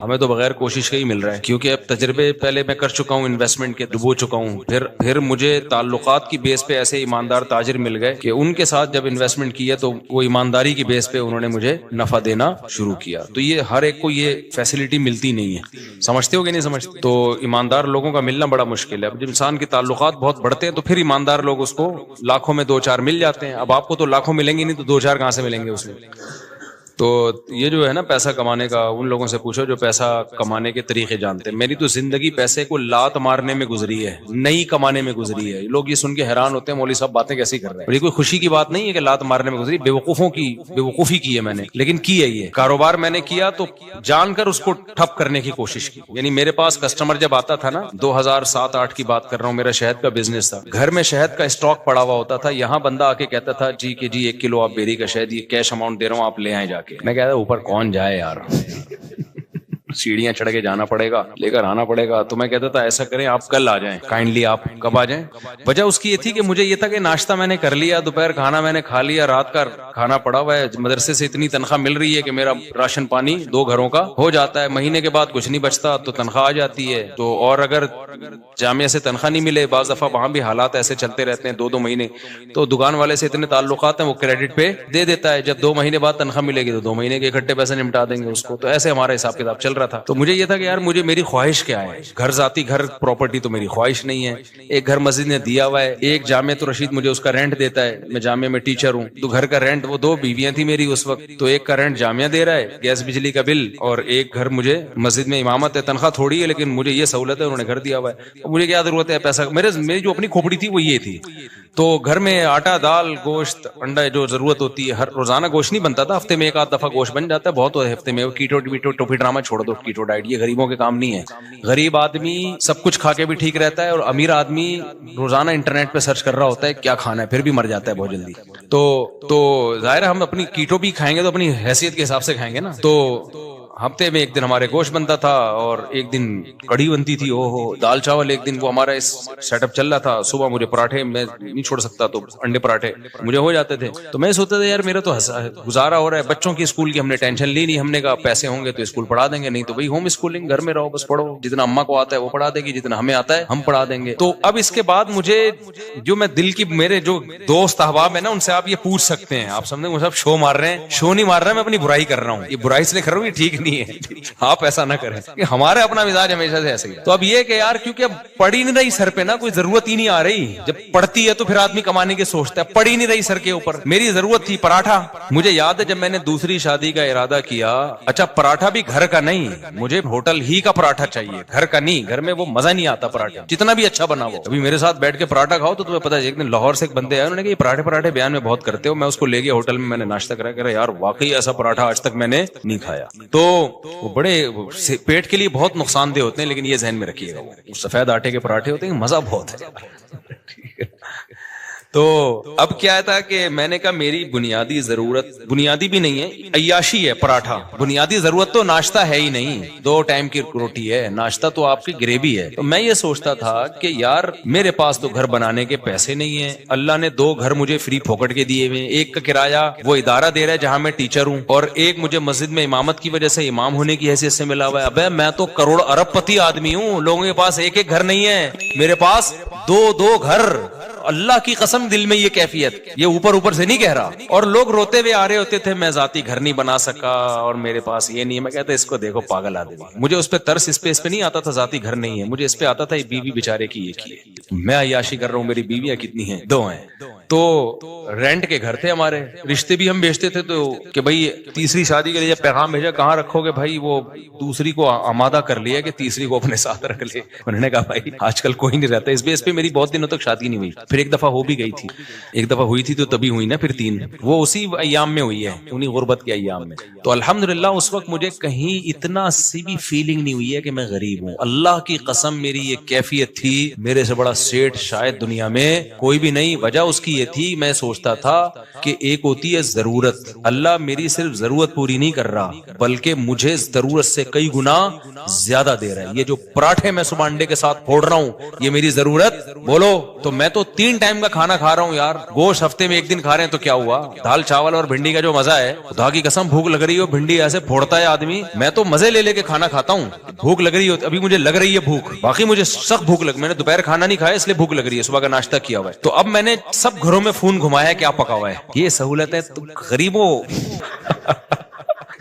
ہمیں تو بغیر کوشش کے ہی مل رہا ہے، کیونکہ اب تجربے پہلے میں کر چکا ہوں، انویسٹمنٹ کے ڈبو چکا ہوں، پھر مجھے تعلقات کی بیس پہ ایسے ایماندار تاجر مل گئے کہ ان کے ساتھ جب انویسٹمنٹ کیا تو وہ ایمانداری کی بیس پہ انہوں نے مجھے نفع دینا شروع کیا. تو یہ ہر ایک کو یہ فیسلٹی ملتی نہیں ہے، سمجھتے ہو کہ نہیں سمجھتے؟ تو ایماندار لوگوں کا ملنا بڑا مشکل ہے. اب جب انسان کے تعلقات بہت بڑھتے ہیں تو پھر ایماندار لوگ اس کو لاکھوں میں 2-4 مل جاتے ہیں. اب آپ کو تو لاکھوں ملیں گے نہیں تو 2-4 کہاں سے ملیں گے اس میں؟ تو یہ جو ہے نا پیسہ کمانے کا، ان لوگوں سے پوچھو جو پیسہ کمانے کے طریقے جانتے ہیں. میری تو زندگی پیسے کو لات مارنے میں گزری ہے، نہیں کمانے میں گزری ہے. لوگ یہ سن کے حیران ہوتے ہیں مولوی صاحب باتیں کیسی کر رہے ہیں. اور یہ کوئی خوشی کی بات نہیں ہے کہ لات مارنے میں گزری، بیوقوفی کی ہے میں نے، لیکن کی ہے. یہ کاروبار میں نے کیا تو جان کر اس کو ٹھپ کرنے کی کوشش کی. یعنی میرے پاس کسٹمر جب آتا تھا نا، 2007-8 کی بات کر رہا ہوں، میرا شہد کا بزنس تھا، گھر میں شہد کا اسٹاک پڑا ہوا ہوتا تھا. یہاں بندہ آ کے کہتا تھا جی 1 کلو آپ بیری کا شہد، یہ کیش اماؤنٹ دے رہا ہوں آپ لے آئیں جا کے. میں کہتا اوپر کون جائے یار، سیڑھیاں چڑھ کے جانا پڑے گا، لے کر آنا پڑے گا. تو میں کہتا تھا ایسا کریں آپ کل آ جائیں، کائنڈلی آپ کب آ جائیں. وجہ اس کی یہ تھی کہ مجھے یہ تھا کہ ناشتہ میں نے کر لیا، دوپہر کھانا میں نے کھا لیا، رات کا کھانا پڑا ہوا ہے، مدرسے سے اتنی تنخواہ مل رہی ہے کہ میرا راشن پانی 2 گھروں کا ہو جاتا ہے. مہینے کے بعد کچھ نہیں بچتا تو تنخواہ آ جاتی ہے. تو اور اگر جامعہ سے تنخواہ نہیں ملے، بعض دفعہ وہاں بھی حالات ایسے چلتے رہتے ہیں 2 مہینے، تو دکان والے سے اتنے تعلقات ہیں وہ کریڈٹ پہ دے دیتا ہے. جب 2 مہینے بعد تنخواہ ملے گی تو 2 مہینے کے اکٹھے پیسے نمٹا دیں گے اس کو. تو ایسے ہمارا حساب کتاب چل رہا تھا. تو مجھے یہ تھا کہ یار مجھے میری خواہش کیا ہے، ذاتی گھر پراپرٹی تو میری خواہش نہیں ہے. ایک گھر مسجد نے دیا ہوا ہے، ایک جامعہ تو رشید مجھے اس کا رینٹ دیتا ہے، میں جامعہ میں ٹیچر ہوں تو گھر کا رینٹ، وہ 2 بیویاں تھی میری اس وقت، تو ایک کا رینٹ جامعہ دے رہا ہے، گیس بجلی کا بل، اور ایک گھر مجھے مسجد میں امامت ہے. تنخواہ تھوڑی ہے لیکن مجھے یہ سہولت ہے، انہوں نے گھر دیا ہوا ہے. مجھے کیا ضرورت ہے پیسہ، میری جو اپنی کھوپڑی تھی وہ یہ تھی. تو گھر میں آٹا، دال، گوشت، انڈا جو ضرورت ہوتی ہے، ہر روزانہ گوشت نہیں بنتا تھا، ہفتے میں 1 آدھ دفعہ گوشت بن جاتا ہے، بہت ہوتا ہے ہفتے میں. کیٹو ٹوپی ڈرامہ چھوڑ دو، کیٹو ڈائٹ یہ غریبوں کے کام نہیں ہے. غریب آدمی سب کچھ کھا کے بھی ٹھیک رہتا ہے، اور امیر آدمی روزانہ انٹرنیٹ پہ سرچ کر رہا ہوتا ہے کیا کھانا ہے، پھر بھی مر جاتا ہے بہت جلدی. تو ظاہر ہے ہم اپنی کیٹو بھی کھائیں گے تو اپنی حیثیت کے حساب سے کھائیں گے نا. تو ہفتے میں 1 دن ہمارے گوشت بنتا تھا اور 1 دن کڑھی بنتی تھی، دال چاول 1 دن. وہ ہمارا اس سیٹ اپ چل رہا تھا. صبح مجھے پراٹھے، میں نہیں چھوڑ سکتا تو انڈے پراٹھے مجھے ہو جاتے تھے. تو میں سوچتا تھا یار میرا تو گزارا ہو رہا ہے. بچوں کی اسکول کی ہم نے ٹینشن لی نہیں، ہم نے کہا پیسے ہوں گے تو اسکول پڑھا دیں گے، نہیں تو بھائی ہوم اسکولنگ، گھر میں رہو بس پڑھو، جتنا اماں کو آتا ہے وہ پڑھا دے گی، جتنا ہمیں آتا ہے ہم پڑھا دیں گے. تو اب اس کے بعد مجھے جو میں دل کی، میرے جو دوست احباب ہیں نا ان سے آپ یہ پوچھ سکتے ہیں، آپ سمجھیں مجھے شو مار رہے ہیں، شو نہیں مار رہا میں اپنی برائی کر رہا ہوں، یہ برائی اس لیے کر رہا ہوں یہ ٹھیک نہیں ہے. آپ ایسا نہ کریں کہ ہمارا اپنا مزاج ہمیشہ سے ایسے ہی. تو اب یہ کہ یار کیونکہ اب پڑ ہی نہیں رہی سر پہ نا، کوئی ضرورت ہی نہیں آ رہی. جب پڑتی ہے تو پھر آدمی کمانے کی سوچتا ہے، پڑ ہی نہیں رہی سر کے اوپر. میری ضرورت تھی پراٹھا. مجھے یاد ہے جب میں نے دوسری شادی کا ارادہ کیا، اچھا پراٹھا بھی گھر کا نہیں، مجھے ہوٹل ہی کا پراٹھا چاہیے، گھر کا نہیں. گھر میں وہ مزہ نہیں آتا پراٹھا جتنا بھی اچھا بنا ہو. ابھی میرے ساتھ بیٹھ کے پراٹھا کھاؤ تو تمہیں پتا ہے. ایک دن لاہور سے ایک بندے آئے، انہوں نے کہا یہ پراٹھے بیان میں بہت کرتے ہو. میں اس کو لے گیا ہوٹل میں نے ناشتہ کرا، کہہ رہا یار واقعی ایسا پراٹھا آج تک میں نے نہیں کھایا. تو وہ بڑے پیٹ کے لیے بہت نقصان دہ ہوتے ہیں، لیکن یہ ذہن میں رکھیے گا وہ سفید آٹے کے پراٹھے ہوتے ہیں، مزہ بہت ہے. تو اب کیا تھا کہ میں نے کہا میری بنیادی ضرورت، بنیادی بھی نہیں ہے، عیاشی ہے پراٹھا. بنیادی ضرورت تو ناشتہ ہے ہی نہیں، 2 ٹائم کی روٹی ہے، ناشتہ تو آپ کی گریوی ہے. تو میں یہ سوچتا تھا کہ یار میرے پاس تو گھر بنانے کے پیسے نہیں ہیں، اللہ نے 2 گھر مجھے فری پھوکٹ کے دیے ہوئے، ایک کا کرایہ وہ ادارہ دے رہا ہے جہاں میں ٹیچر ہوں، اور ایک مجھے مسجد میں امامت کی وجہ سے امام ہونے کی حیثیت سے ملا ہوا ہے. ابے میں تو کروڑ ارب پتی آدمی ہوں، لوگوں کے پاس 1 گھر نہیں ہے، میرے پاس 2 گھر. اللہ کی قسم دل میں یہ کیفیت، یہ اوپر سے نہیں کہہ رہا. اور لوگ روتے ہوئے آ رہے ہوتے تھے میں ذاتی گھر نہیں بنا سکا اور میرے پاس یہ نہیں ہے. میں کہتا اس کو دیکھو پاگل آدمی. مجھے اس پہ ترس اس پہ نہیں آتا تھا ذاتی گھر نہیں ہے، مجھے اس پہ آتا تھا یہ بیوی بیچارے کی ایک ہی ہے، میں عیاشی کر رہا ہوں. میری بیویاں کتنی ہیں؟ 2 ہیں. تو رینٹ کے گھر تھے ہمارے، رشتے بھی ہم بیچتے تھے. تو کہ بھائی تیسری شادی کے لیے جب پیغام بھیجا کہاں رکھو گے بھائی، وہ دوسری کو آمادہ کر لیا کہ تیسری کو اپنے ساتھ رکھ لے. انہوں نے کہا بھائی آج کل کوئی نہیں رہتا اس بیس پہ. میری بہت دنوں تک شادی نہیں ہوئی، پھر 1 دفعہ ہو بھی گئی تھی، 1 دفعہ ہوئی تھی تو تبھی ہوئی نا، پھر 3 وہ اسی ایام میں ہوئی ہے، انہی غربت کے ایام میں. تو الحمدللہ اس وقت مجھے کہیں اتنا سی بھی فیلنگ نہیں ہوئی ہے کہ میں غریب ہوں. اللہ کی قسم میری یہ کیفیت تھی، میرے سے بڑا سیٹ شاید دنیا میں کوئی بھی نہیں. وجہ اس کی یہ تھی میں سوچتا تھا کہ ایک ہوتی ہے ضرورت, اللہ میری صرف ضرورت پوری نہیں کر رہا بلکہ مجھے ضرورت سے کئی گنا زیادہ دے رہا ہے. یہ جو پراٹھے میں صبح انڈے کے ساتھ پھوڑ رہا ہوں یہ میری ضرورت بولو تو میں تو 3 ٹائم کا کھانا کھا رہا ہوں یار. گوشت ہفتے میں 1 دن کھا رہے ہیں تو کیا ہوا, دال چاول اور بھنڈی کا جو مزہ ہے, خدا کی قسم بھوک لگ رہی ہو بھنڈی ایسے پھوڑتا ہے آدمی, میں تو مزے لے لے کے کھانا کھاتا ہوں. بھوک لگ رہی ہو ابھی مجھے لگ رہی ہے بھوک, باقی مجھے سخت بھوک میں نے دوپہر کھانا نہیں کھایا اس لیے بھوک لگ رہی ہے, صبح کا ناشتہ کیا ہوا ہے. تو اب میں نے سب گھروں میں فون گھمایا ہے کیا پکا ہوا ہے. یہ سہولت ہے تو غریبوں.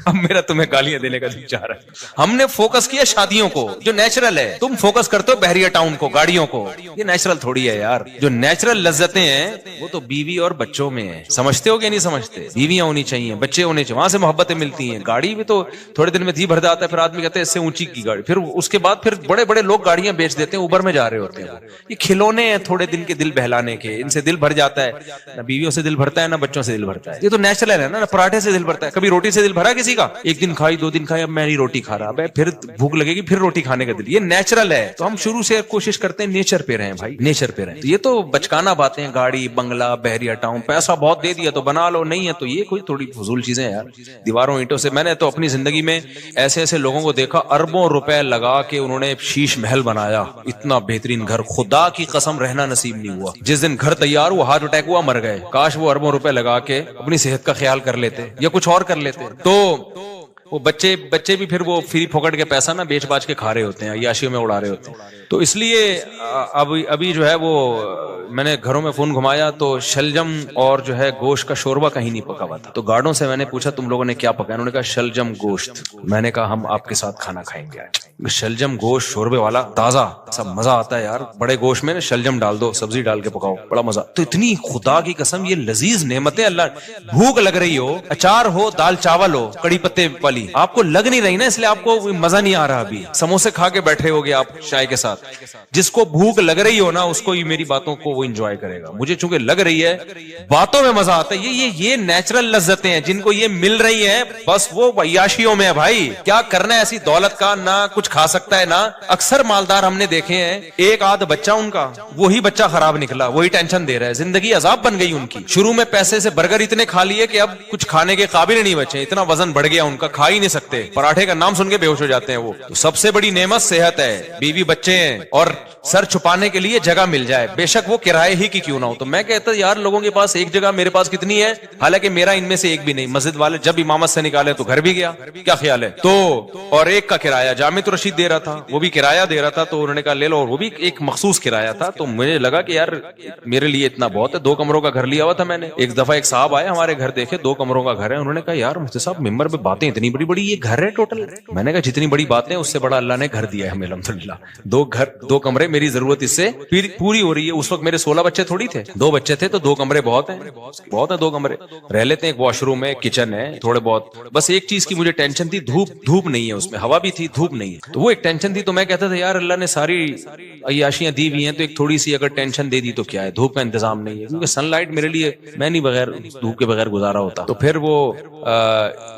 اب میرا تمہیں گالیاں دینے کا دل چاہ رہا ہے. ہم نے فوکس کیا شادیوں کو جو نیچرل ہے, تم فوکس کرتے ہو بحریہ ٹاؤن کو, گاڑیوں کو. یہ نیچرل تھوڑی ہے یار. جو نیچرل لذتیں ہیں وہ تو بیوی اور بچوں میں ہیں. سمجھتے ہو کہ نہیں سمجھتے؟ بیویاں ہونی چاہیے, بچے ہونے چاہیے, وہاں سے محبتیں ملتی ہیں. گاڑی بھی تو تھوڑے دن میں جی بھر جاتا ہے, پھر آدمی کہتے ہیں اس سے اونچی کی گاڑی, پھر اس کے بعد پھر بڑے بڑے لوگ گاڑیاں بیچ دیتے ہیں, اوبر میں جا رہے ہوتے ہیں. یہ کھلونے ہیں تھوڑے دن کے دل بہلانے کے, ان سے دل بھر جاتا ہے. نہ بیویوں سے دل بھرتا ہے نہ بچوں سے دل بھرتا ہے. یہ تو نیچرل ہے نا. پراٹھے سے دل بھرتا ہے, کبھی روٹی سے دل بھرا کسی کا؟ 1 دن کھائی 2 دن کھائی, اب میں نہیں روٹی کھا رہا, پھر بھوک لگے گی پھر روٹی کھانے کا دل. یہ نیچرل ہے. تو ہم شروع سے کوشش کرتے ہیں نیچر پہ رہیں بھائی, نیچر پہ رہیں. یہ تو بچکانا باتیں, گاڑی بنگلہ بحریہ ٹاؤن, پیسہ بہت دے دیا تو بنا لو, نہیں ہے تو یہ کوئی تھوڑی فضول چیزیں ہیں یار. دیواروں اینٹوں سے, میں نے تو اپنی زندگی میں ایسے ایسے لوگوں کو دیکھا اربوں روپے لگا کے انہوں نے شیش محل بنایا, اتنا بہترین گھر, خدا کی قسم رہنا نصیب نہیں ہوا. جس دن گھر تیار ہوا ہارٹ اٹیک ہوا مر گئے. کاش وہ اربوں روپے لگا کے اپنی صحت کا خیال کر لیتے یا کچھ اور کر لیتے. تو وہ بچے بھی پھر وہ فری پھوکٹ کے پیسہ نا بیچ باچ کے کھا رہے ہوتے ہیں, عیاشیوں میں اڑا رہے ہوتے ہیں. تو اس لیے ابھی جو ہے وہ میں نے گھروں میں فون گھمایا تو شلجم اور جو ہے گوشت کا شوربہ کہیں نہیں پکا ہوا تھا. تو گارڈوں سے میں نے پوچھا تم لوگوں نے کیا پکایا؟ انہوں نے کہا شلجم گوشت. میں نے کہا ہم آپ کے ساتھ کھانا کھائیں گے آج. شلجم گوشت شوربے والا تازہ, سب مزہ آتا ہے یار. بڑے گوشت میں شلجم ڈال دو, سبزی ڈال کے پکاؤ, بڑا مزہ. تو اتنی خدا کی قسم یہ لذیذ نعمتیں اللہ. بھوک لگ رہی ہو, اچار ہو, دال چاول ہو, کڑی پتے والی, آپ کو لگ نہیں رہی نا, اس لیے آپ کو مزہ نہیں آ رہا. ابھی سموسے کھا کے بیٹھے ہوگے آپ چائے کے ساتھ. جس کو بھوک لگ رہی ہو نا اس کو میری باتوں کو وہ انجوائے کرے گا. مجھے چونکہ لگ رہی ہے, باتوں میں مزہ آتا ہے. یہ نیچرل لذتیں ہیں جن کو یہ مل رہی ہیں, بس وہ عیاشیوں میں ہے بھائی. کیا کرنا ہے ایسی دولت کا, نہ کچھ کھا سکتا ہے نا. اکثر مالدار ہم نے دیکھے ہیں, ایک آدھ بچہ ان کا, وہی بچہ خراب نکلا, وہی ٹینشن دے رہا ہے, زندگی عذاب بن گئی ان کی. شروع میں پیسے سے برگر اتنے کھا لیے کہ اب کچھ کھانے کے قابل نہیں بچے, اتنا وزن بڑھ گیا ان کا, کھا ہی نہیں سکتے. پراٹھے کا نام سن کے بے ہوش ہو جاتے ہیں وہ. تو سب سے بڑی نعمت صحت ہے, بیوی بچے ہیں, اور سر چھپانے کے لیے جگہ مل جائے, بے شک وہ کرائے ہی کی کیوں نہ ہو. تو میں کہتا یار لوگوں کے پاس ایک جگہ, میرے پاس کتنی ہے, حالانکہ میرا ان میں سے ایک بھی نہیں. مسجد والے جب امامت سے نکالے تو گھر بھی گیا, کیا خیال ہے. تو اور ایک کا کرایہ جامع رشید دے رہا تھا, وہ بھی کرایہ دے رہا تھا, تو انہوں نے کہا لے لو, اور وہ بھی ایک مخصوص کرایہ تھا. تو مجھے لگا کہ یار میرے لیے اتنا بہت ہے. 2 کمروں کا گھر لیا ہوا تھا میں نے. ایک دفعہ ایک صاحب آئے ہمارے گھر, دیکھے 2 کمروں کا گھر ہے. انہوں نے کہا یار مفتی صاحب ممبر پہ باتیں اتنی بڑی بڑی, یہ گھر ہے ٹوٹل؟ میں نے کہا جتنی بڑی باتیں اس سے بڑا اللہ نے گھر دیا ہے ہمیں الحمدللہ. 2 کمرے, میری ضرورت اس سے پوری ہو رہی ہے. اس وقت میرے 16 بچے تھوڑی تھے, 2 بچے تھے, تو 2 کمرے بہت ہیں, بہت ہیں 2 کمرے رہ لیتے ہیں. ایک واش روم ہے, کچن ہے, تھوڑے بہت. بس ایک چیز کی مجھے ٹینشن تھی, دھوپ نہیں ہے اس میں, ہوا بھی تھی, دھوپ نہیں ہے. تو وہ ایک ٹینشن تھی. تو میں کہتا تھا یار اللہ نے ساری عیاشیاں دی ہوئی ہیں, تو ایک تھوڑی سی اگر ٹینشن دے دی تو کیا ہے, دھوپ کا انتظام نہیں ہے. کیونکہ سن لائٹ میرے لیے, میں نہیں بغیر دھوپ کے بغیر گزارا ہوتا. تو پھر وہ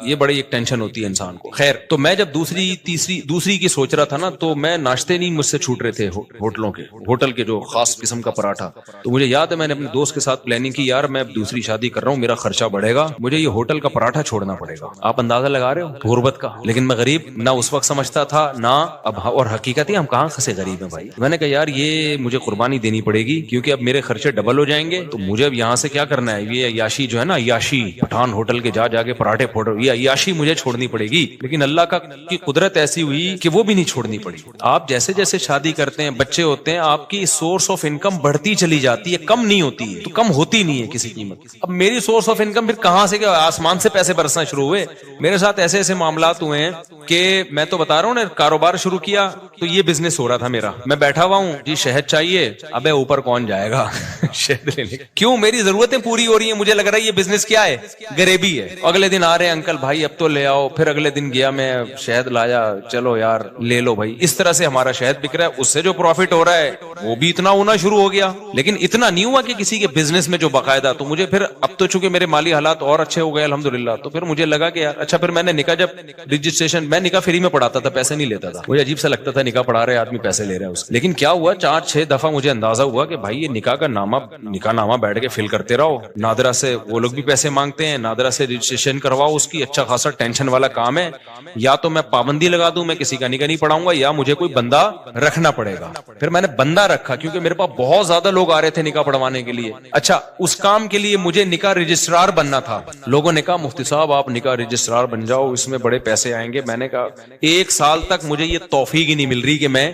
یہ بڑی ایک ٹینشن ہوتی ہے انسان کو. خیر, تو میں جب دوسری کی سوچ رہا تھا نا, تو میں ناشتے نہیں مجھ سے چھوٹ رہے تھے ہوٹلوں کے, ہوٹل کے جو خاص قسم کا پراٹھا. تو مجھے یاد ہے میں نے اپنے دوست کے ساتھ پلاننگ کی, یار میں دوسری شادی کر رہا ہوں, میرا خرچہ بڑھے گا, مجھے یہ ہوٹل کا پراٹھا چھوڑنا پڑے گا. آپ اندازہ لگا رہے ہو غربت کا. لیکن میں غریب نہ اس وقت سمجھتا تھا نہ اب, اور حقیقت ہی ہم کہاں خسے غریب ہیں بھائی. میں نے کہا یار یہ مجھے قربانی دینی پڑے گی, کیونکہ اب میرے خرچے ڈبل ہو جائیں گے. تو مجھے اب یہاں سے کیا کرنا ہے, یہ عیاشی جو ہے نا, عیاشی پٹھان ہوٹل کے جا کے پراٹھے پھوڑ, یہ عیاشی مجھے چھوڑنی پڑے گی. لیکن اللہ کی قدرت ایسی ہوئی کہ وہ بھی نہیں چھوڑنی پڑی. آپ جیسے جیسے شادی کرتے ہیں, بچے ہوتے ہیں, آپ کی سورس آف انکم بڑھتی چلی جاتی ہے, کم نہیں ہوتی ہے. تو کم ہوتی نہیں ہے کسی قیمت. اب میری سورس آف انکم پھر کہاں سے, کہ آسمان سے پیسے برسنا شروع ہوئے. میرے ساتھ ایسے ایسے معاملات ہوئے ہیں کہ میں تو بتا رہا ہوں نا, کاروبار شروع کیا تو یہ بزنس ہو رہا تھا میرا, میں بیٹھا ہوا ہوں, جی شہد چاہیے, ابے اوپر کون جائے گا شہد لینے, کیوں میری ضرورتیں پوری ہو رہی ہیں. مجھے لگ رہا ہے یہ بزنس کیا ہے, غریبی ہے. اگلے دن آ رہے ہیں انکل بھائی اب تو لے آؤ, آؤ, پھر اگلے دن گیا میں شہد لایا, چلو یار لے لو بھائی. اس طرح سے ہمارا شہد بک رہا ہے, اس سے جو پروفٹ ہو رہا ہے وہ بھی اتنا ہونا شروع ہو گیا, لیکن اتنا نہیں ہوا کہ کسی کے بزنس میں جو باقاعدہ. تو مجھے پھر اب تو چونکہ میرے مالی حالات اور اچھے ہو گئے الحمدللہ, تو پھر مجھے لگا کہ یار اچھا, پھر میں نے نکاح جب رجسٹریشن, میں نکاح فری میں پڑھاتا تھا, پیسے نہیں لیتا تھا, مجھے عجیب سا لگتا تھا نکاح پڑھا رہے آدمی پیسے لے رہا ہے اس. لیکن کیا ہوا 4-6 دفعہ مجھے اندازہ ہوا کہ بھائی یہ نکاح کا نامہ, نکاح نامہ بیٹھ کے فل کرتے رہو, نادرا سے وہ لوگ بھی پیسے مانگتے ہیں, نادرا سے رجسٹریشن کرواؤ, اس کی اچھا خاصا ٹینشن والا کام ہے. یا تو میں پابندی لگا دوں, میں کسی کا نکاح نہیں پڑھاؤں گا, یا مجھے کوئی بندہ رکھنا پڑے گا. پھر میں نے بندہ رکھا کیونکہ میرے پاس بہت زیادہ لوگ آ رہے تھے نکاح پڑھوانے کے لیے. اچھا, اس کام کے لیے مجھے نکاح رجسٹرار بننا تھا. لوگوں نے کہا مفتی صاحب آپ نکاح رجسٹرار بن جاؤ, اس میں بڑے پیسے آئیں گے. میں نے کہا 1 سال تک مجھے یہ توفیق ہی نہیں مل رہی کہ میں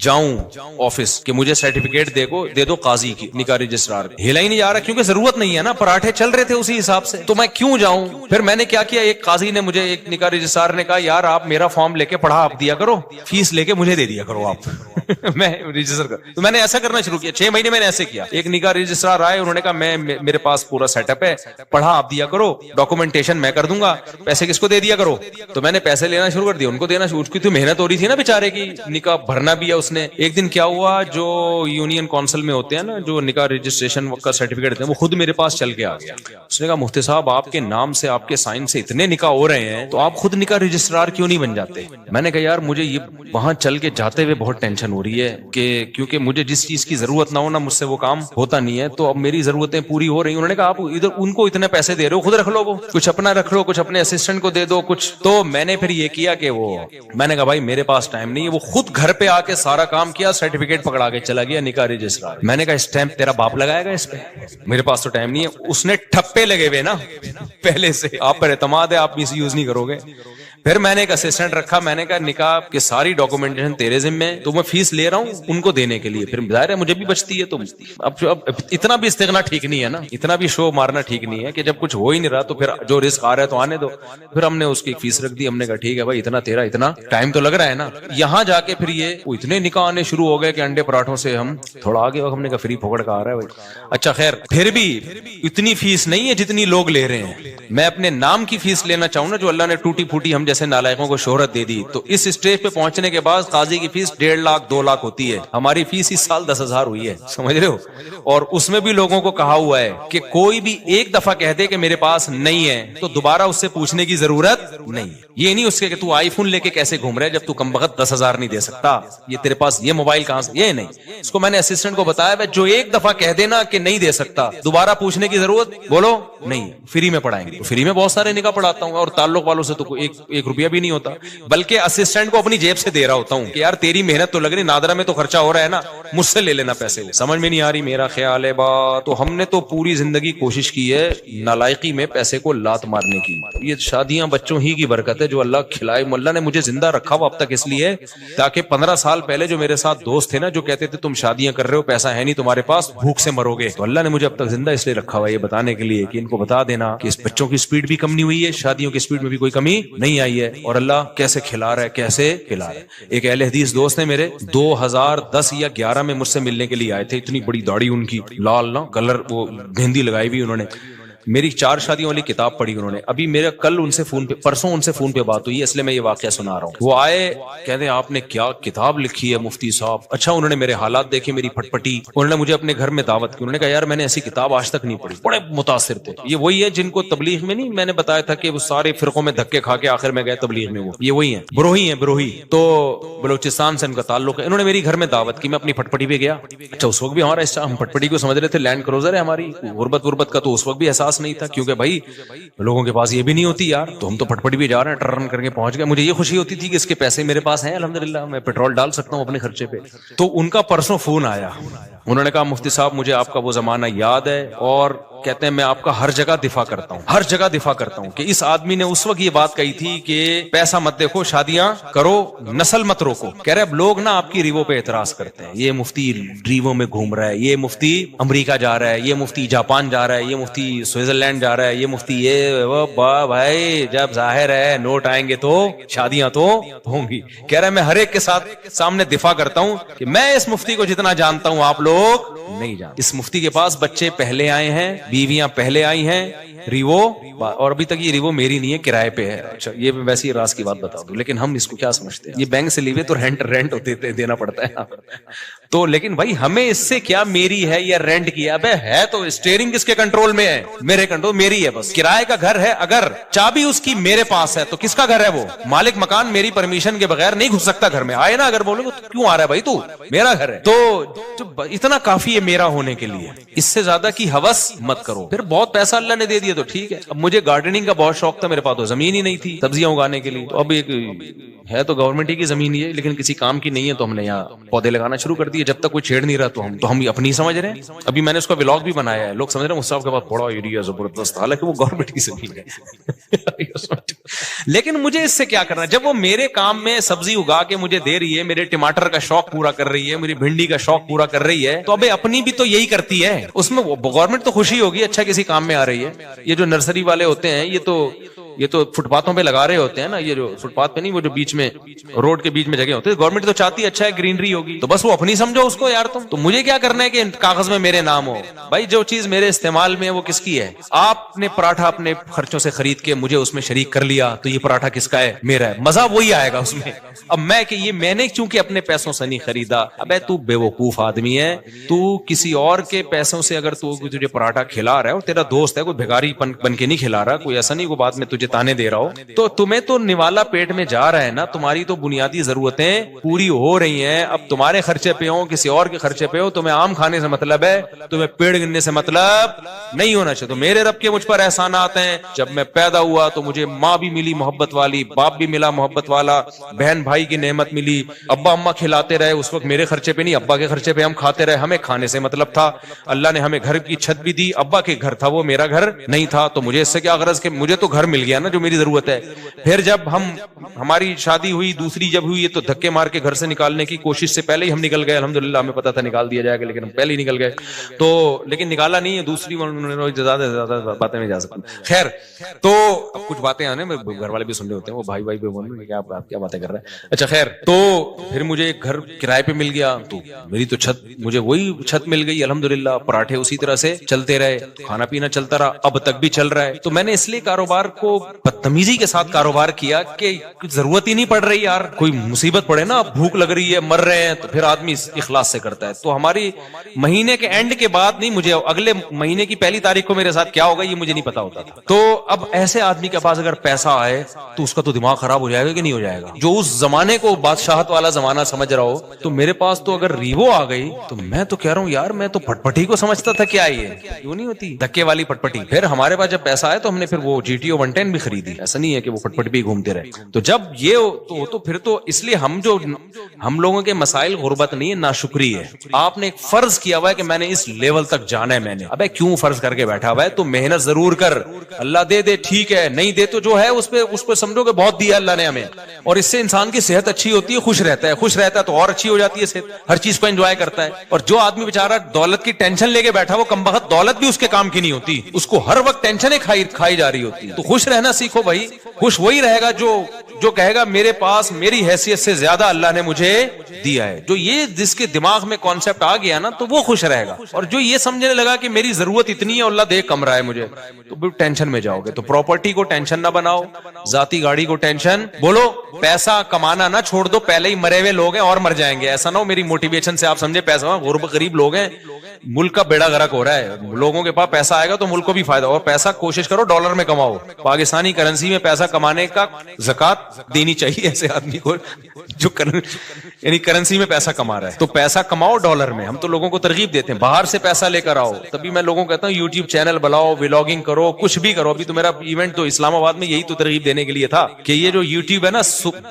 جاؤں آفس کہ مجھے سرٹیفکیٹ دے دو قاضی کی نکاح رجسٹرار. ہلا ہی نہیں جا رہا کیونکہ ضرورت نہیں ہے نا, پراٹھے چل رہے تھے اسی حساب سے, تو میں کیوں جاؤں. پھر میں نے کیا کیا, ایک قاضی نے مجھے, ایک نکاح رجسٹرار نے کہا یار آپ میرا فارم لے کے پڑھا آپ دیا کرو, فیس لے کے مجھے دے دیا کرو آپ. میں رجسٹر کر, تو میں نے ایسا کرنا شروع کیا. 6 مہینے میں نے ایسے کیا. ایک نکاح رجسٹرار آئے, انہوں نے کہا میرے پاس پورا سیٹ اپ ہے, پڑھا آپ دیا کرو, ڈاکومنٹیشن میں کر دوں گا, پیسے کس کو دے دیا کرو. تو میں نے پیسے لینا شروع کر دیا, ان کو دینا شروع کی. تو محنت ہو رہی تھی نا بیچارے کی, نکاح بھرنا بھی ہے اس نے. ایک دن کیا ہوا, جو یونین کونسل میں ہوتے ہیں نا جو نکاح رجسٹریشن کا سرٹیفکیٹ دیتے ہیں, وہ خود میرے پاس چل کے آ گیا. اس نے کہا مفتی صاحب آپ کے نام سے, آپ کے سائن سے اتنے نکاح ہو رہے ہیں, تو آپ خود نکاح رجسٹرار کیوں نہیں بن جاتے. میں نے کہا یار مجھے یہ وہاں چل کے جاتے ہوئے بہت ٹینشن ہو رہی ہے کہ کیونکہ مجھے جس چیز کی ضرورت نہ ہونا, مجھ سے وہ کام ہوتا نہیں ہے, تو اب میری ضرورتیں پوری ہو رہی ہیں. انہوں نے کہا آپ ادھر ان کو اتنے پیسے دے رہے ہو, خود رکھ لو, وہ کچھ اپنا رکھ لو, کچھ اپنے اسسٹنٹ کو دے دو کچھ. تو میں نے پھر یہ کیا کہ میں نے کہا بھائی میرے پاس ٹائم نہیں ہے. وہ خود گھر پہ آ کے سارا کام کیا, سرٹیفکیٹ پکڑا کے چلا گیا نکاح رجسٹرار. میں نے کہا اسٹیمپ تیرا باپ لگائے گا اس پہ, میرے پاس تو ٹائم نہیں ہے. اس نے ٹھپے لگے ہوئے نا پہلے سے, آپ پر اعتماد ہے, آپ مس یوز نہیں کرو گے. پھر میں نے ایک اسسٹنٹ رکھا, میں نے کہا نکاح کی ساری ڈاکومنٹیشن تیرے ذمہ ہے, تو میں فیس لے رہا ہوں ان کو دینے کے لیے, پھر ظاہر ہے مجھے بھی بچتی ہے. تو اب اتنا بھی استغنا ٹھیک نہیں ہے نا, اتنا بھی شو مارنا ٹھیک نہیں ہے کہ جب کچھ ہو ہی نہیں رہا تو پھر جو رزق آ رہا ہے تو آنے دو. پھر ہم نے اس کی فیس رکھ دی. ہم نے کہا ٹھیک ہے بھائی اتنا تیرا, اتنا ٹائم تو لگ رہا ہے نا. یہاں جا کے پھر یہ اتنے نکاح آنے شروع ہو گئے کہ انڈے پراٹھوں سے ہم تھوڑا آگے, ہم نے کہا فری پکڑ کا آ رہا ہے بھائی. اچھا خیر, پھر بھی اتنی فیس نہیں ہے جتنی لوگ لے رہے ہیں. میں اپنے نام کی فیس لینا چاہوں نا, جو اللہ نے ٹوٹی پھوٹی ہم جیسے نالائقوں کو شہرت دے دی, تو اس اسٹیج پہ پہنچنے کے بعد قاضی کی فیس 1.5 لاکھ 2 لاکھ ہوتی ہے. ہماری فیس اس سال 10,000 ہوئی ہے, سمجھ رہے ہو. اور اس میں بھی لوگوں کو کہا ہوا ہے کہ کوئی بھی ایک دفعہ کہہ دے کہ میرے پاس نہیں ہے تو دوبارہ اس سے پوچھنے کی ضرورت نہیں. یہ نہیں اس کے کہ تو آئی فون لے کے کیسے گھوم رہا ہے جب تو کم بخت 10,000 نہیں دے سکتا, یہ تیرے پاس یہ موبائل کہاں سے, یہ نہیں. اس کو میں نے اسسٹنٹ کو بتایا جو ایک دفعہ کہہ دینا کہ نہیں دے سکتا, دوبارہ پوچھنے کی ضرورت بولو نہیں, فری میں پڑھائیں گے. فری میں بہت سارے نکاح پڑھاتا ہوں, اور تعلق والوں سے تو ایک روپیہ بھی نہیں ہوتا, بلکہ اسسٹنٹ کو اپنی جیب سے دے رہا ہوتا ہوں کہ یار تیری محنت تو لگ رہی, نادرا میں تو خرچہ ہو رہا ہے نا, مجھ سے لے لینا پیسے. سمجھ میں نہیں آ رہی, میرا خیال ہے بات. تو ہم نے تو پوری زندگی کوشش کی ہے نالائقی میں پیسے کو لات مارنے کی. یہ شادیاں بچوں ہی کی برکت ہے جو اللہ کھلائے. اللہ نے مجھے زندہ رکھا ہوا اب تک اس لیے تاکہ 15 سال پہلے جو میرے ساتھ دوست تھے نا, جو کہتے تھے تم شادیاں کر رہے ہو, پیسہ ہے نہیں تمہارے پاس, بھوک سے مرو گے, تو اللہ نے مجھے اب تک زندہ اس لیے رکھا ہوا ہے یہ بتانے کے لیے کہ ان کو بتا دینا کہ اس بچوں کی سپیڈ بھی کم نہیں ہوئی ہے, شادیوں کی سپیڈ میں بھی کوئی کمی نہیں آئی ہے, اور اللہ کیسے کھلا رہا ہے, کیسے کھلا رہا ہے. ایک اہل حدیث دوست نے میرے 2010 یا 11 میں مجھ سے ملنے کے لیے آئے تھے, اتنی بڑی داڑھی ان کی, لال نا کلر, وہ مہندی لگائی ہوئی انہوں نے, میری 4 شادیوں والی کتاب پڑھی انہوں نے. ابھی میرا کل ان سے فون پہ, پرسوں ان سے فون پہ بات ہوئی ہے, اس لیے میں یہ واقعہ سنا رہا ہوں. وہ آئے, کہتے ہیں آپ نے کیا کتاب لکھی ہے مفتی صاحب. اچھا, انہوں نے میرے حالات دیکھے, میری پھٹ پٹی, انہوں نے مجھے اپنے گھر میں دعوت کی. انہوں نے کہا یار میں نے ایسی کتاب آج تک نہیں پڑھی. بڑے متاثر تھے. یہ وہی ہے جن کو تبلیغ میں نہیں میں نے بتایا تھا کہ وہ سارے فرقوں میں دھکے کھا کے آخر میں گئے تبلیغ میں, وہ یہ وہی ہیں, بروہی ہیں, بروہی. تو بلوچستان سے ان کا تعلق ہے. انہوں نے میری گھر میں دعوت کی, میں اپنی پھٹ پٹی پہ گیا. اچھا, اس وقت بھی ہمارا ہم پھٹ پٹی کو سمجھ رہے تھے لینڈ کروزر ہے ہماری, غربت کا تو اس وقت بھی احساس نہیں تھا, کیونکہ بھائی لوگوں کے پاس یہ بھی نہیں ہوتی یار, تو ہم تو پھٹپٹی بھی جا رہے ہیں, ٹرن کر کے پہنچ گئے. مجھے یہ خوشی ہوتی تھی کہ اس کے پیسے میرے پاس ہیں الحمدللہ, میں پیٹرول ڈال سکتا ہوں اپنے خرچے پہ. تو ان کا پرسوں فون آیا, انہوں نے کہا مفتی صاحب مجھے آپ کا وہ زمانہ یاد ہے, اور کہتے ہیں میں آپ کا ہر جگہ دفاع کرتا ہوں, ہر جگہ دفاع کرتا ہوں, کہ اس آدمی نے اس وقت یہ بات کہی تھی کہ پیسہ مت دیکھو, شادیاں کرو, نسل مت روکو. کہہ رہے اب لوگ نا آپ کی ریووں پہ اعتراض کرتے ہیں, یہ مفتی ریووں میں گھوم رہا ہے, یہ مفتی امریکہ جا رہا ہے, یہ مفتی جاپان جا رہا ہے, یہ مفتی سوئٹزرلینڈ جا رہا ہے, یہ مفتی یہ وہ. بھائی جب ظاہر ہے نوٹ آئیں گے تو شادیاں تو ہوں گی. کہہ رہا ہے میں ہر ایک کے ساتھ سامنے دفاع کرتا ہوں کہ میں اس مفتی کو جتنا جانتا ہوں آپ لوگ نہیں جانتے. اس مفتی کے پاس بچے پہلے آئے ہیں, بیویاں پہلے آئی ہیں, ریوو, اور ابھی تک یہ ریوو میری نہیں ہے, کرائے پہ ہے. اچھا یہ ویسے ہی راز کی بات بتا دوں, لیکن ہم اس کو کیا سمجھتے ہیں, یہ بینک سے لیوے تو رینٹ دینا پڑتا ہے تو. لیکن بھائی ہمیں اس سے کیا, میری ہے یا رینٹ کی ابے ہے تو اسٹیئرنگ کس کے کنٹرول میں ہے, میرے کنٹرول, میری ہے بس. کرائے کا گھر ہے, اگر چابی اس کی میرے پاس ہے تو کس کا گھر ہے وہ, مالک مکان میری پرمیشن کے بغیر نہیں گھس سکتا گھر میں. آئے نا اگر بولے تو کیوں آ رہا ہے بھائی, تو میرا گھر ہے. تو اتنا کافی ہے میرا ہونے کے لیے, اس سے زیادہ کی ہوس مت کرو. پھر بہت پیسہ اللہ نے دے دیا تو ٹھیک ہے. اب مجھے گارڈننگ کا بہت شوق تھا, میرے پاس تو زمین ہی نہیں تھی سبزیاں اگانے کے لیے, تو اب ایک ہے تو گورنمنٹ کی زمین ہی ہے لیکن کسی کام کی نہیں ہے, تو ہم نے یہاں پودے لگانا شروع کر دیے. جب تک کوئی چھیڑ نہیں رہا تو ہم اپنی سمجھ رہے ہیں. ابھی میں نے اس کا ولاگ بھی بنایا ہے, لوگ سمجھ رہے ہیں مصطفیٰ کے پاس بڑا ایریا زبردست, حالانکہ وہ گورنمنٹ کی زمین ہے لیکن مجھے اس سے کیا کرنا, جب وہ میرے کام میں سبزی اگا کے مجھے دے رہی ہے, میرے ٹماٹر کا شوق پورا کر رہی ہے, میری بھنڈی کا شوق پورا کر رہی ہے, تو ابھی اپنی بھی تو یہی کرتی ہے. اس میں گورنمنٹ تو خوشی ہوگی, اچھا کسی کام میں آ رہی ہے. یہ جو نرسری والے ہوتے ہیں یہ تو فٹ پاتھوں پہ لگا رہے ہوتے ہیں نا, یہ جو فٹ پاتھ پہ نہیں, وہ جو بیچ میں روڈ کے بیچ میں جگہ ہوتے ہیں, گورنمنٹ تو چاہتی ہے اچھا ہے گرینری ہوگی, تو بس وہ اپنی سمجھو اس کو یار. تم تو مجھے کیا کرنا ہے کہ کاغذ میں میرے نام ہو. بھائی جو چیز میرے استعمال میں ہے وہ کس کی ہے. آپ نے پراٹھا اپنے خرچوں سے خرید کے مجھے اس میں شریک کر لیا, تو یہ پراٹھا کس کا ہے, میرا ہے, مزہ وہی آئے گا اس میں. اب میں نے چونکہ اپنے پیسوں سے نہیں خریدا, ابے تو بے وقوف آدمی ہے, تو کسی اور کے پیسوں سے اگر تو تجھے پراٹھا کھلا رہا ہے, اور تیرا دوست ہے, کوئی بھیکاری بن کے نہیں کھلا رہا, کوئی ایسا نہیں کوئی بات میں تجھے تانے دے رہا ہو, تو تمہیں تو نوالا پیٹ میں جا رہا ہے نا, تمہاری تو بنیادی ضرورتیں پوری ہو رہی ہیں. اب تمہارے خرچے پہ ہو, کسی اور کے خرچے پہ ہو, تمہیں آم کھانے سے مطلب ہے, تمہیں پیڑ گننے سے مطلب نہیں ہونا چاہیے. تو میرے رب کے مجھ پر احسانات ہیں, جب میں پیدا ہوا تو مجھے ماں بھی ملی محبت والی, باپ بھی ملا محبت والا, بہن بھائی کی نعمت ملی, ابا اماں کھلاتے رہے, اس وقت میرے خرچے پہ نہیں ابا کے خرچے پہ ہم کھاتے رہے, ہمیں کھانے سے مطلب تھا. اللہ نے ہمیں گھر کی چھت بھی دی, ابا کے گھر تھا وہ, میرا گھر نہیں تھا, تو مجھے اس سے کیا غرض کہ مجھے تو گھر مل گیا نا جو میری ضرورت ہے. پھر جب ہماری شادی ہوئی, دوسری جب ہوئی, تو دھکے مار کے گھر سے نکالنے کی کوشش سے پہلے ہی ہم نکل گئے, الحمدللہ ہمیں پتا تھا نکال دیا جائے گا, لیکن ہم پہلے ہی نکل گئے. تو لیکن نکالا نہیں ہے, دوسری زیادہ باتیں میں جا سکتا ہوں. خیر, تو اب کچھ باتیں آنے میں گھر والے بھی سن رہے ہوتے ہیں, وہ بھائی بھائی آپ کیا باتیں کر رہے ہیں. اچھا خیر, تو پھر مجھے ایک گھر کرائے پہ مل گیا, تو میری تو چھت, مجھے وہی چھت مل گئی الحمدللہ, پراٹھے اسی طرح سے چلتے رہے, کھانا پینا چلتا رہا, اب تک بھی چل رہا ہے. تو میں نے اس لیے کاروبار کو بدتمیزی کے ساتھ کاروبار کیا کہ ضرورت ہی نہیں پڑ رہی یار, کوئی مصیبت پڑے نا, بھوک لگ رہی ہے, مر رہے ہیں, تو پھر آدمی اخلاص سے کرتا ہے. تو ہماری مہینے کے اینڈ کے بعد نہیں, مجھے اگلے مہینے کی پہلی تاریخ کو میرے ساتھ کیا ہوگا یہ مجھے نہیں پتا ہوتا تھا. تو اب ایسے آدمی کے پاس اگر پیسہ آئے تو اس کا تو دماغ خراب ہو جائے گا کہ نہیں ہو جائے گا, جو اس زمانے کو بادشاہت والا زمانہ سمجھ رہا ہو. تو میرے پاس تو اگر ریوو آ گئی تو میں تو کہہ رہا ہوں یار, میں تو پٹپٹی کو سمجھتا تھا کیا یہ, کیوں نہیں ہوتی دھکے والی پٹپٹی. پھر ہمارے پاس جب پیسہ آیا تو ہم نے پھر وہ GTO 110 بھی خریدی, ایسا نہیں ہے کہ وہ پٹپٹ بھی گھومتے رہے. تو جب یہ تو پھر تو اس لیے ہم لوگوں کے مسائل غربت نہیں ہے, ناشکری ہے. آپ نے ایک فرض کیا ہوا ہے کہ میں نے اس لیول تک جانا ہے, میں نے, ابے کیوں فرض کر کے بیٹھا ہوا ہے, تو محنت ضرور کر, اللہ دے ٹھیک ہے, نہیں دے تو جو ہے اس پہ سمجھو کہ بہت دیا اللہ نے ہمیں, اور اس سے انسان کی صحت اچھی ہوتی ہے, خوش رہتا ہے تو اور اچھی ہو جاتی ہے صحت, ہر چیز کو انجوائے کرتا ہے. اور جو آدمی بیچارہ دولت کی ٹینشن لے کے بیٹھا, وہ کمبخت دولت بھی اس کے کام کی نہیں ہوتی, اس کو ہر وقت ٹینشنیں کھائی جا رہی ہوتی. تو خوش رہنا سیکھو بھائی, خوش وہی رہے گا جو کہے گا میرے پاس میری حیثیت سے زیادہ اللہ نے مجھے دیا ہے. جو یہ جس کے دماغ میں کانسیپٹ آ گیا نا, تو وہ خوش رہے گا. اور جو یہ سمجھنے لگا کہ میری ضرورت اتنی ہے, اللہ دے کم رہا ہے مجھے, تو بھی ٹینشن میں جاؤ گے. تو پراپرٹی کو ٹینشن نہ بناؤ, ذاتی گاڑی کو ٹینشن, بولو پیسہ کمانا نہ چھوڑ دو, پہلے ہی مرے ہوئے لوگ ہیں اور مر جائیں گے. ایسا نہ ہو میری موٹیویشن سے آپ سمجھے پیسہ, غریب لوگ ہیں, ملک کا بیڑا غرق ہو رہا ہے, لوگوں کے پاس پیسہ آئے گا تو ملک کو بھی فائدہ. اور پیسہ کوشش کرو ڈالر میں کماؤ, پاکستانی کرنسی میں پیسہ کمانے کا زکات دینی چاہیے ایسے آدمی کو جو یعنی کرنسی میں پیسہ کما رہا ہے. تو پیسہ کماؤ ڈالر میں. ہم تو لوگوں کو ترغیب دیتے ہیں باہر سے پیسہ لے کر آؤ, تبھی میں لوگوں کو کہتا ہوں یوٹیوب چینل بناؤ, ولاگنگ کرو, کچھ بھی کرو. ابھی تو میرا ایونٹ تو اسلام آباد میں یہی تو ترغیب دینے کے لیے تھا کہ یہ جو یوٹیوب ہے نا,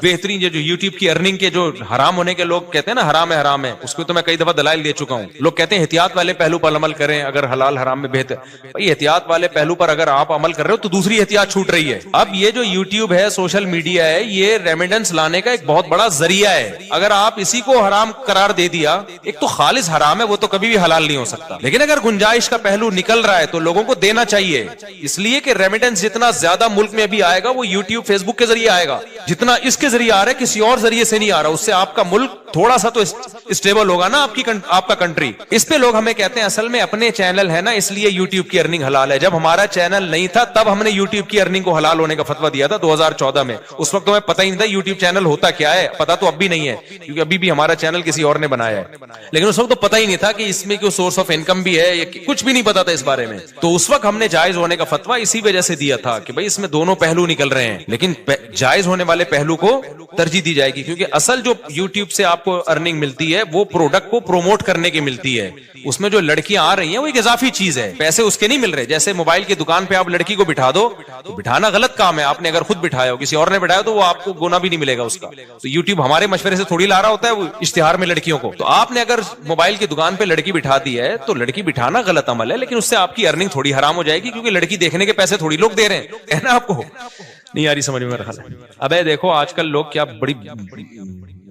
بہترین جو یوٹیوب کی ارننگ کے جو حرام ہونے کے لوگ کہتے ہیں نا حرام ہے, اس کو تو میں کئی دفعہ دلائل دے چکا ہوں. لوگ کہتے ہیں احتیاط والے پہلو پر عمل کریں, اگر حلال حرام میں بہتر. بھائی احتیاط والے پہلو پر اگر آپ عمل کر رہے ہو تو دوسری احتیاط چھوٹ رہی ہے. اب یہ جو یوٹیوب ہے, سوشل میڈیا ہے, یہ ریمیڈنس لانے کا ایک بہت بڑا ذریعہ ہے. اگر آپ اسی کو حرام قرار دے دیا, ایک تو خالص حرام ہے, وہ تو کبھی بھی حلال نہیں ہو سکتا, لیکن اگر گنجائش کا پہلو نکل رہا ہے تو لوگوں کو دینا چاہیے. اس لیے کہ ریمیڈنس جتنا زیادہ ملک میں ابھی آئے گا وہ یوٹیوب فیس بک کے ذریعے آئے گا, جتنا اس کے ذریعے آ رہا ہے کسی اور ذریعے سے نہیں آ رہا. اس سے آپ کا ملک تھوڑا سا تو اسٹیبل ہوگا نا آپ کا کنٹری. اس پہ لوگ ہمیں کہتے ہیں اصل میں اپنے چینل ہے نا اس لیے یوٹیوب کی ارننگ حلال ہے. جب ہمارا چینل نہیں تھا تب ہم نے یوٹیوب کی ارننگ کو حلال ہونے کا فتویٰ دیا تھا 2014 میں. اس وقت تو ہمیں پتہ ہی نہیں تھا یوٹیوب چینل ہوتا کیا ہے, پتہ تو اب بھی نہیں ہے کیونکہ ابھی بھی ہمارا چینل کسی اور نے بنایا ہے, لیکن اس وقت تو پتہ ہی نہیں تھا کہ اس میں کوئی سورس آف انکم بھی ہے, کچھ بھی نہیں پتا تھا اس بارے میں. تو اس وقت ہم نے جائز ہونے کا فتویٰ اسی وجہ سے دیا تھا کہ بھائی اس میں دونوں پہلو نکل رہے ہیں, لیکن جائز ہونے والے پہلو کو ترجیح دی جائے گی, کیونکہ اصل جو یوٹیوب سے آپ کو ارننگ ملتی ہے وہ پروڈکٹ کو پروموٹ کرنے کی ملتی ہے. اس میں جو لڑکیاں آ رہی ہیں وہ ایک اضافی چیز ہے, پیسے اس کے نہیں مل رہے. جیسے موبائل کی دکان پہ آپ لڑکی کو بٹھا دو تو بٹھانا غلط کام ہے, آپ نے اگر خود بٹھایا ہو کسی اور نے بٹھایا تو وہ آپ کو گنا بھی نہیں ملے گا اس کا. تو یوٹیوب ہمارے مشورے سے تھوڑی لا رہا ہوتا ہے وہ اشتہار میں لڑکیوں کو. تو آپ نے اگر موبائل کی دکان پہ لڑکی بٹھا دی ہے تو لڑکی بٹھانا غلط عمل ہے, لیکن اس سے آپ کی ارننگ تھوڑی حرام ہو جائے گی کیونکہ لڑکی دیکھنے کے پیسے تھوڑی لوگ دے رہے ہیں نا. آپ کو نہیں آ رہی سمجھ میں رکھا. ابے دیکھو آج کل لوگ کیا بڑی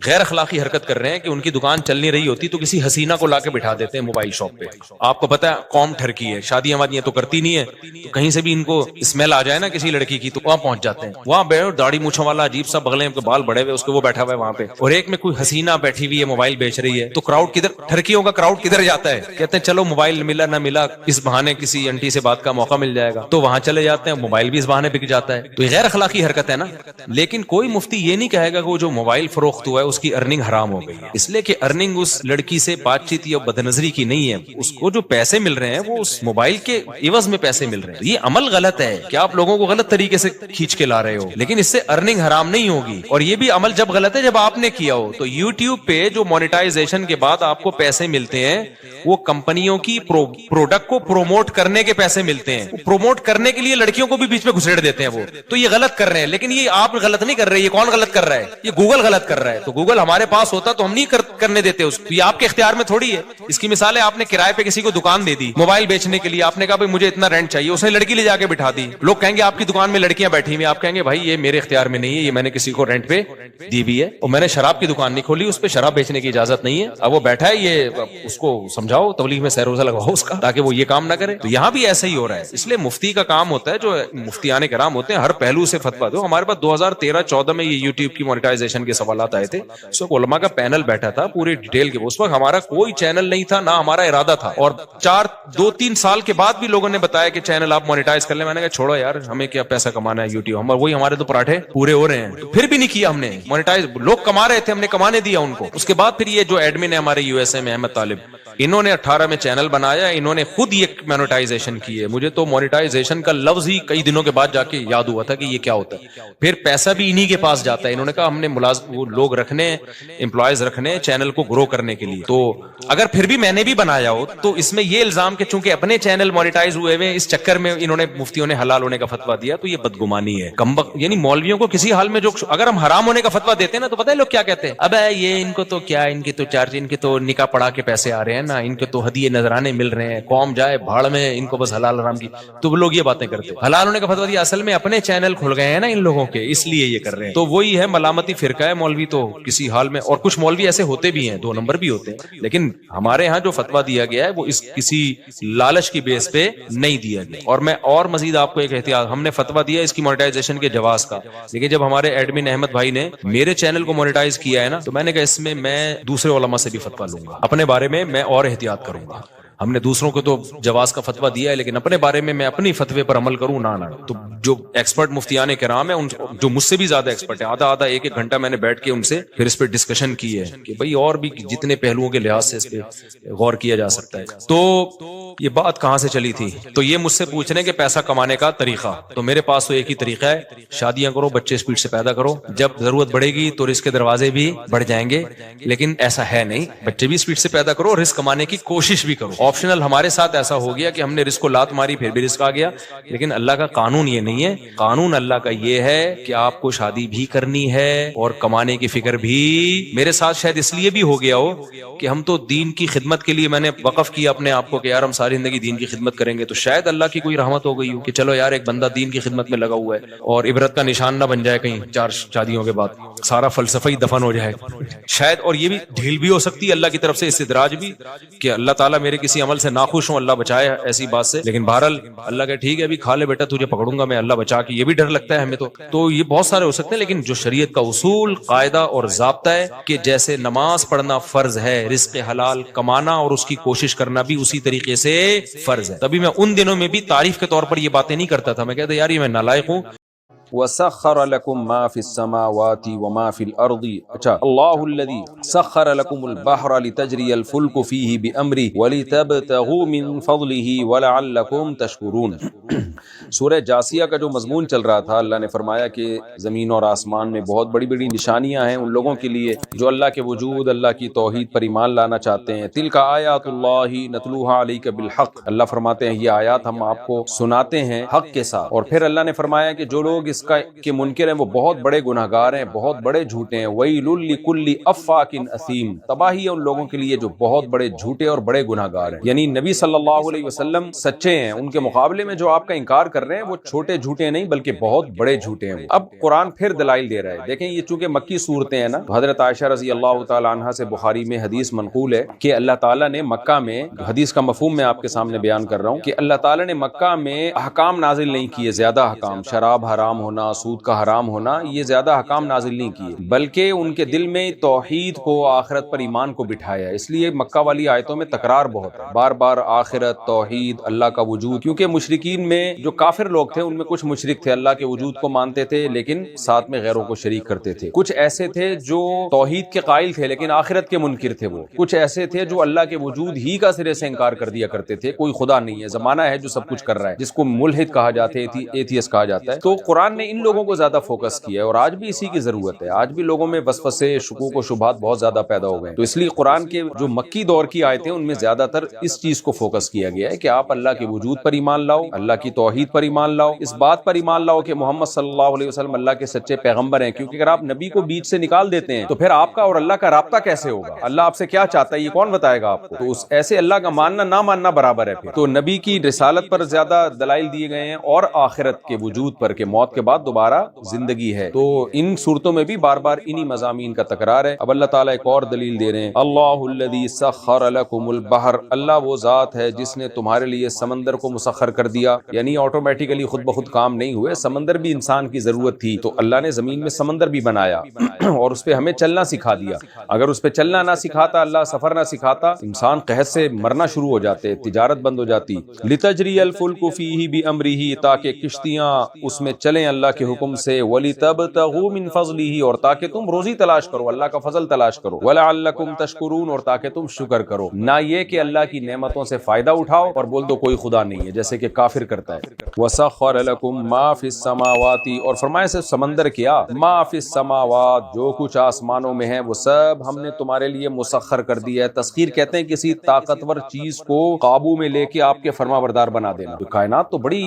غیر اخلاقی حرکت کر رہے ہیں کہ ان کی دکان چل نہیں رہی ہوتی تو کسی حسینہ کو لا کے بٹھا دیتے ہیں موبائل شاپ پہ. آپ کو پتا ہے قوم ٹھرکی ہے, شادیاں وادیاں تو کرتی نہیں ہے, تو کہیں سے بھی ان کو اسمیل آ جائے نا کسی لڑکی کی تو وہاں پہنچ جاتے ہیں. وہاں بیٹھو داڑھی مونچھوں والا عجیب سا بغلیں بال بڑے ہوئے اس کے وہ بیٹھا ہوا ہے وہاں پہ, اور ایک میں کوئی حسینہ بیٹھی ہوئی ہے موبائل بیچ رہی ہے. تو کراؤڈ کدھر, ٹھرکیوں کا کراؤڈ کدھر جاتا ہے, کہتے ہیں چلو موبائل ملا نہ ملا اس بہانے کسی انٹی سے بات کا موقع مل جائے گا, تو وہاں چلے جاتے ہیں, موبائل بھی اس بہانے بک جاتا ہے. تو یہ غیر اخلاقی حرکت ہے نا. لیکن کوئی مفتی یہ نہیں کہے گا کہ وہ جو موبائل فروخت ہوا ہے اس کی ارننگ حرام ہو گئی, اس لیے کہ ارننگ اس لڑکی سے بات چیت یا بدنظری کی نہیں ہے. اس کو جو پیسے مل رہے ہیں وہ اس موبائل کے عوض میں پیسے مل رہے ہیں. یہ عمل غلط ہے کہ آپ لوگوں کو غلط طریقے سے کھینچ کے لا رہے ہو, لیکن اس سے ارننگ حرام نہیں ہوگی. اور یہ بھی عمل جب غلط ہے جب آپ نے کیا ہو. تو یوٹیوب پہ جو مونیٹائزیشن کے بعد آپ کو پیسے ملتے ہیں وہ کمپنیوں کی پروڈکٹ کو پروموٹ کرنے کے پیسے ملتے ہیں. پروموٹ کرنے کے لیے لڑکیوں کو بھی بیچ میں گھسیڑ دیتے ہیں وہ, تو یہ غلط کر رہے ہیں. لیکن یہ آپ غلط نہیں کر رہے, یہ کون غلط کر رہا ہے, یہ گوگل غلط کر رہا ہے. تو گوگل ہمارے پاس ہوتا تو ہم نہیں کرنے دیتے اس کو, یہ آپ کے اختیار میں تھوڑی ہے. اس کی مثال ہے آپ نے کرائے پہ کسی کو دکان دے دی موبائل بیچنے کے لیے, آپ نے کہا بھائی مجھے اتنا رینٹ چاہیے, اس نے لڑکی لے جا کے بٹھا دی. لوگ کہیں گے آپ کی دکان میں لڑکیاں بیٹھی ہوئی, آپ کہیں گے بھائی یہ میرے اختیار میں نہیں ہے, یہ میں نے کسی کو رینٹ پہ دی بھی ہے, اور میں نے شراب کی دکان نہیں کھولی, اس پہ شراب بیچنے کی اجازت نہیں ہے. اب وہ بیٹھا ہے, یہ اس کو سمجھاؤ, تبلیغ میں سیر روزہ لگواؤ اس کا تاکہ وہ یہ کام نہ کرے. تو یہاں بھی ایسا ہی ہو رہا ہے. اس لیے مفتی کا کام ہوتا ہے, جو مفتیان کرام ہوتے ہیں ہر پہلو سے فتویٰ دو. ہمارے پاس 2013-14 میں یہ یوٹیوب کی مونیٹائزیشن کے سوالات آئے تھے, اس وقت علماء کا پینل بیٹھا تھا پوری ڈیٹیل کے. اس وقت ہمارا کوئی چینل نہیں تھا, نہ ہمارا ارادہ تھا, اور 2-3 سال کے بعد بھی لوگوں نے بتایا کہ چینل آپ مونیٹائز کر لیں. میں نے کہا چھوڑو یار, ہمیں کیا پیسہ کمانا ہے یوٹیوب, وہی ہمارے تو پراٹھے پورے ہو رہے ہیں. پھر بھی نہیں کیا ہم نے مونیٹائز, لوگ کما رہے تھے ہم نے کمانے دیا ان کو. اس کے بعد پھر یہ جو ایڈمن ہے ہمارے یو ایس اے میں احمد طالب, انہوں نے 18 میں چینل بنایا, انہوں نے خود یہ مونیٹائزیشن کی ہے. مجھے تو مونیٹائزیشن کا لفظ ہی کئی دنوں کے بعد جا کے یاد ہوا تھا کہ یہ کیا ہوتا ہے. پھر پیسہ بھی انہی کے پاس جاتا ہے. انہوں نے کہا ہم نے وہ لوگ رکھنے, امپلائیز رکھنے چینل کو گرو کرنے کے لیے. تو اگر پھر بھی میں نے بھی بنایا ہو تو اس میں یہ الزام کہ چونکہ اپنے چینل مونیٹائز ہوئے ہوئے اس چکر میں انہوں نے مفتیوں نے حلال ہونے کا فتویٰ دیا, تو یہ بدگمانی ہے. یعنی مولویوں کو کسی حال میں جو اگر ہم حرام ہونے کا فتویٰ دیتے ہیں نا تو پتہ ہے لوگ کیا کہتے ہیں, اب یہ ان کو تو کیا, ان کے تو چارج, ان کے تو نکاح پڑھا کے پیسے آ رہے ہیں نا, ان کے تو ہدیے نذرانے مل رہے ہیں, قوم جائے بھاڑ میں, ان کو بس حلال حرام کی. تو لوگ یہ باتیں کرتے ہیں. حلال ہونے کا فتویٰ دیا, اصل میں اپنے چینل کھل گئے ہیں نا ان لوگوں کے, اس لیے یہ کر رہے ہیں. تو وہی ہے ملامتی فرقہ ہے مولوی تو کسی حال میں. اور کچھ مولوی ایسے ہوتے بھی ہیں, 2 نمبر بھی ہوتے ہیں, لیکن ہمارے ہاں جو فتویٰ دیا گیا ہے وہ اس کسی لالچ کی بیس پہ نہیں دیا گیا. اور میں اور مزید آپ کو ایک احتیاط, ہم نے فتویٰ دیا اس کی مونیٹائزیشن کے جواز کا, لیکن جب ہمارے ایڈمن احمد بھائی نے میرے چینل کو مونیٹائز کیا ہے نا تو میں نے کہا اس میں میں دوسرے علماء سے بھی فتویٰ لوں گا, اپنے بارے میں میں اور احتیاط کروں گا. ہم نے دوسروں کو تو جواز کا فتویٰ دیا ہے, لیکن اپنے بارے میں اپنی فتوے پر عمل کروں نہ. تو جو ایکسپرٹ مفتیان کرام ہیں, جو مجھ سے بھی زیادہ ایکسپرٹ ہیں, آدھا 1-1 گھنٹہ میں نے بیٹھ کے ان سے پھر اس پہ ڈسکشن کی ہے کہ بھئی اور بھی جتنے پہلوؤں کے لحاظ سے اس پہ غور کیا جا سکتا ہے. تو یہ بات کہاں سے چلی تھی, تو یہ مجھ سے پوچھ رہے کہ پیسہ کمانے کا طریقہ. تو میرے پاس تو ایک ہی طریقہ ہے, شادیاں کرو, بچے اسپیڈ سے پیدا کرو, جب ضرورت بڑھے گی تو رزق کے دروازے بھی بڑھ جائیں گے. لیکن ایسا ہے نہیں, بچے بھی اسپیڈ سے پیدا کرو, رزق کمانے کی کوشش بھی کرو. آپشنل ہمارے ساتھ ایسا ہو گیا کہ ہم نے رزق کو لات ماری پھر بھی رزق آ گیا, لیکن اللہ کا قانون یہ نہیں ہے. قانون اللہ کا یہ ہے کہ آپ کو شادی بھی کرنی ہے اور کمانے کی فکر بھی. میرے ساتھ شاید اس لیے بھی ہو گیا ہو کہ ہم تو دین کی خدمت کے لیے میں نے وقف کیا اپنے آپ کو کہ یار ہم ساری زندگی دین کی خدمت کریں گے, تو شاید اللہ کی کوئی رحمت ہو گئی ہو کہ چلو یار ایک بندہ دین کی خدمت میں لگا ہوا ہے اور عبرت کا نشان نہ بن جائے کہیں 4 شادیوں کے بعد سارا فلسفہ ہی دفن ہو جائے شاید. اور یہ بھی ڈھیل بھی ہو سکتی ہے اللہ کی طرف سے, استدراج بھی, کہ اللہ تعالیٰ میرے کسی کسی عمل سے ناخوش ہوں، اللہ بچائے ایسی بات سے، لیکن بہرحال اللہ کہ ٹھیک ہے ابھی کھا لے بیٹا تجھے پکڑوں گا میں، اللہ بچا کے، یہ بھی ڈر لگتا ہے ہمیں تو یہ بہت سارے ہو سکتے ہیں، لیکن جو شریعت کا اصول قاعدہ اور ضابطہ ہے کہ جیسے نماز پڑھنا فرض ہے، رزق حلال کمانا اور اس کی کوشش کرنا بھی اسی طریقے سے فرض ہے. تبھی میں ان دنوں میں بھی تعریف کے طور پر یہ باتیں نہیں کرتا تھا، میں کہتا یار یہ میں نالائق ہوں. وَسَخَّرَ لَكُم مَّا فِي السَّمَاوَاتِ وَمَا فِي الْأَرْضِ. اچھا، اللہ الذی سخر لکم البحر لتجری الفلک فیہ بأمرہ ولتبتغوا من فضلہ ولعلکم تشکرون. سورہ جاسیہ کا جو مضمون چل رہا تھا، اللہ نے فرمایا کہ زمین اور آسمان میں بہت بڑی بڑی نشانیاں ہیں ان لوگوں کے لیے جو اللہ کے وجود، اللہ کی توحید پر ایمان لانا چاہتے ہیں. تلک آیات اللہ نتلوہا علیک بالحق. اللہ فرماتے ہیں یہ آیات ہم آپ کو سناتے ہیں حق کے ساتھ. اور پھر اللہ نے فرمایا کہ جو لوگ اس کے منکر ہیں وہ بہت بڑے گناہگار ہیں، بہت بڑے جھوٹے ہیں. ویل لکل افاک اثیم. تباہی ہے ان لوگوں کے لیے جو بہت بڑے جھوٹے اور بڑے گناہگار ہیں. یعنی نبی صلی اللہ علیہ وسلم سچے ہیں، ان کے مقابلے میں جو آپ کا انکار کر رہے ہیں وہ چھوٹے جھوٹے نہیں بلکہ بہت بڑے جھوٹے ہیں. اب قرآن پھر دلائل دے رہا ہے. دیکھیں یہ چونکہ مکی صورتیں ہیں نا، تو حضرت عائشہ رضی اللہ تعالی عنہا سے بخاری میں حدیث منقول ہے کہ اللہ تعالیٰ نے مکہ میں، حدیث کا مفہوم میں آپ کے سامنے بیان کر رہا ہوں، کہ اللہ تعالیٰ نے مکہ میں احکام نازل نہیں کیے، زیادہ احکام، شراب حرام ہونا، سود کا حرام ہونا، یہ زیادہ احکام نازل نہیں کیے، بلکہ ان کے دل میں توحید کو، آخرت پر ایمان کو بٹھایا. اس لیے مکہ والی آیتوں میں تکرار بہت ہے، بار بار آخرت، توحید، اللہ کا وجود. کیونکہ مشرکین میں جو کافر لوگ تھے ان میں کچھ مشرک تھے، اللہ کے وجود کو مانتے تھے لیکن ساتھ میں غیروں کو شریک کرتے تھے. کچھ ایسے تھے جو توحید کے قائل تھے لیکن آخرت کے منکر تھے. وہ کچھ ایسے تھے جو اللہ کے وجود ہی کا سرے سے انکار کر دیا کرتے تھے، کوئی خدا نہیں ہے، زمانہ ہے جو سب کچھ کر رہا ہے، جس کو ملحد کہا جاتا ہے، ایتھیسٹ کہا جاتا ہے. تو قرآن نے ان لوگوں کو زیادہ فوکس کیا ہے، اور آج بھی اسی کی ضرورت ہے. آج بھی لوگوں میں وسوسے، شکوک و شبہات بہت زیادہ پیدا ہو گئے. تو اس لیے قرآن کے جو مکی دور کی آیتیں ان میں زیادہ تر اس چیز کو فوکس کیا گیا ہے کہ آپ اللہ کے وجود پر ایمان لاؤ، اللہ کی توحید پر ایمان لاؤ، اس بات پر ایمان لاؤ کہ محمد صلی اللہ علیہ وسلم اللہ کے سچے پیغمبر ہیں. کیونکہ اگر آپ نبی کو بیچ سے نکال دیتے ہیں تو پھر آپ کا اور اللہ کا رابطہ کیسے ہوگا؟ اللہ آپ سے کیا چاہتا ہے یہ کون بتائے گا آپ کو؟ تو اس ایسے اللہ کا ماننا نہ ماننا برابر ہے. پھر تو نبی کی رسالت پر زیادہ دلائل دیے گئے ہیں اور آخرت کے وجود پر کہ موت کے بعد دوبارہ زندگی ہے. تو ان صورتوں میں بھی بار بار انہی مضامین کا تکرار ہے. اب اللہ تعالیٰ ایک اور دلیل دے رہے ہیں، اللہ الذی سخر لکم البحر. اللہ وہ ذات ہے جس نے تمہارے لیے سمندر کو مسخر کر دیا. یعنی آٹومیٹیکلی خود بخود کام نہیں ہوئے، سمندر بھی انسان کی ضرورت تھی تو اللہ نے زمین میں سمندر بھی بنایا اور اس پہ ہمیں چلنا سکھا دیا. اگر اس پہ چلنا نہ سکھاتا، اللہ سفر نہ سکھاتا، انسان قحط سے مرنا شروع ہو جاتے، تجارت بند ہو جاتی. لتجری الفلک فیہ بامرہ، تاکہ کشتیاں اس میں چلیں اللہ کے حکم سے. ولتبتغوا من فضلہ، اور تاکہ تم روزی تلاش کرو، اللہ کا فضل تلاش کرو. ولعلکم تشکرون، اور تاکہ تم شکر کرو، نہ یہ کہ اللہ کی نعمتوں سے فائدہ اٹھاؤ اور بول دو کوئی خدا نہیں ہے جیسے کہ کافر کرتا ہے. وسخر لکم ما فی السماوات، اور فرمایا صرف سمندر کیا، ما فی السماوات، جو کچھ آسمانوں میں ہے وہ سب ہم نے تمہارے لیے مسخر کر دیا ہے. تسخیر کہتے ہیں کسی طاقتور چیز کو قابو میں لے کے آپ کے فرما بردار بنا دینا. تو کائنات تو بڑی،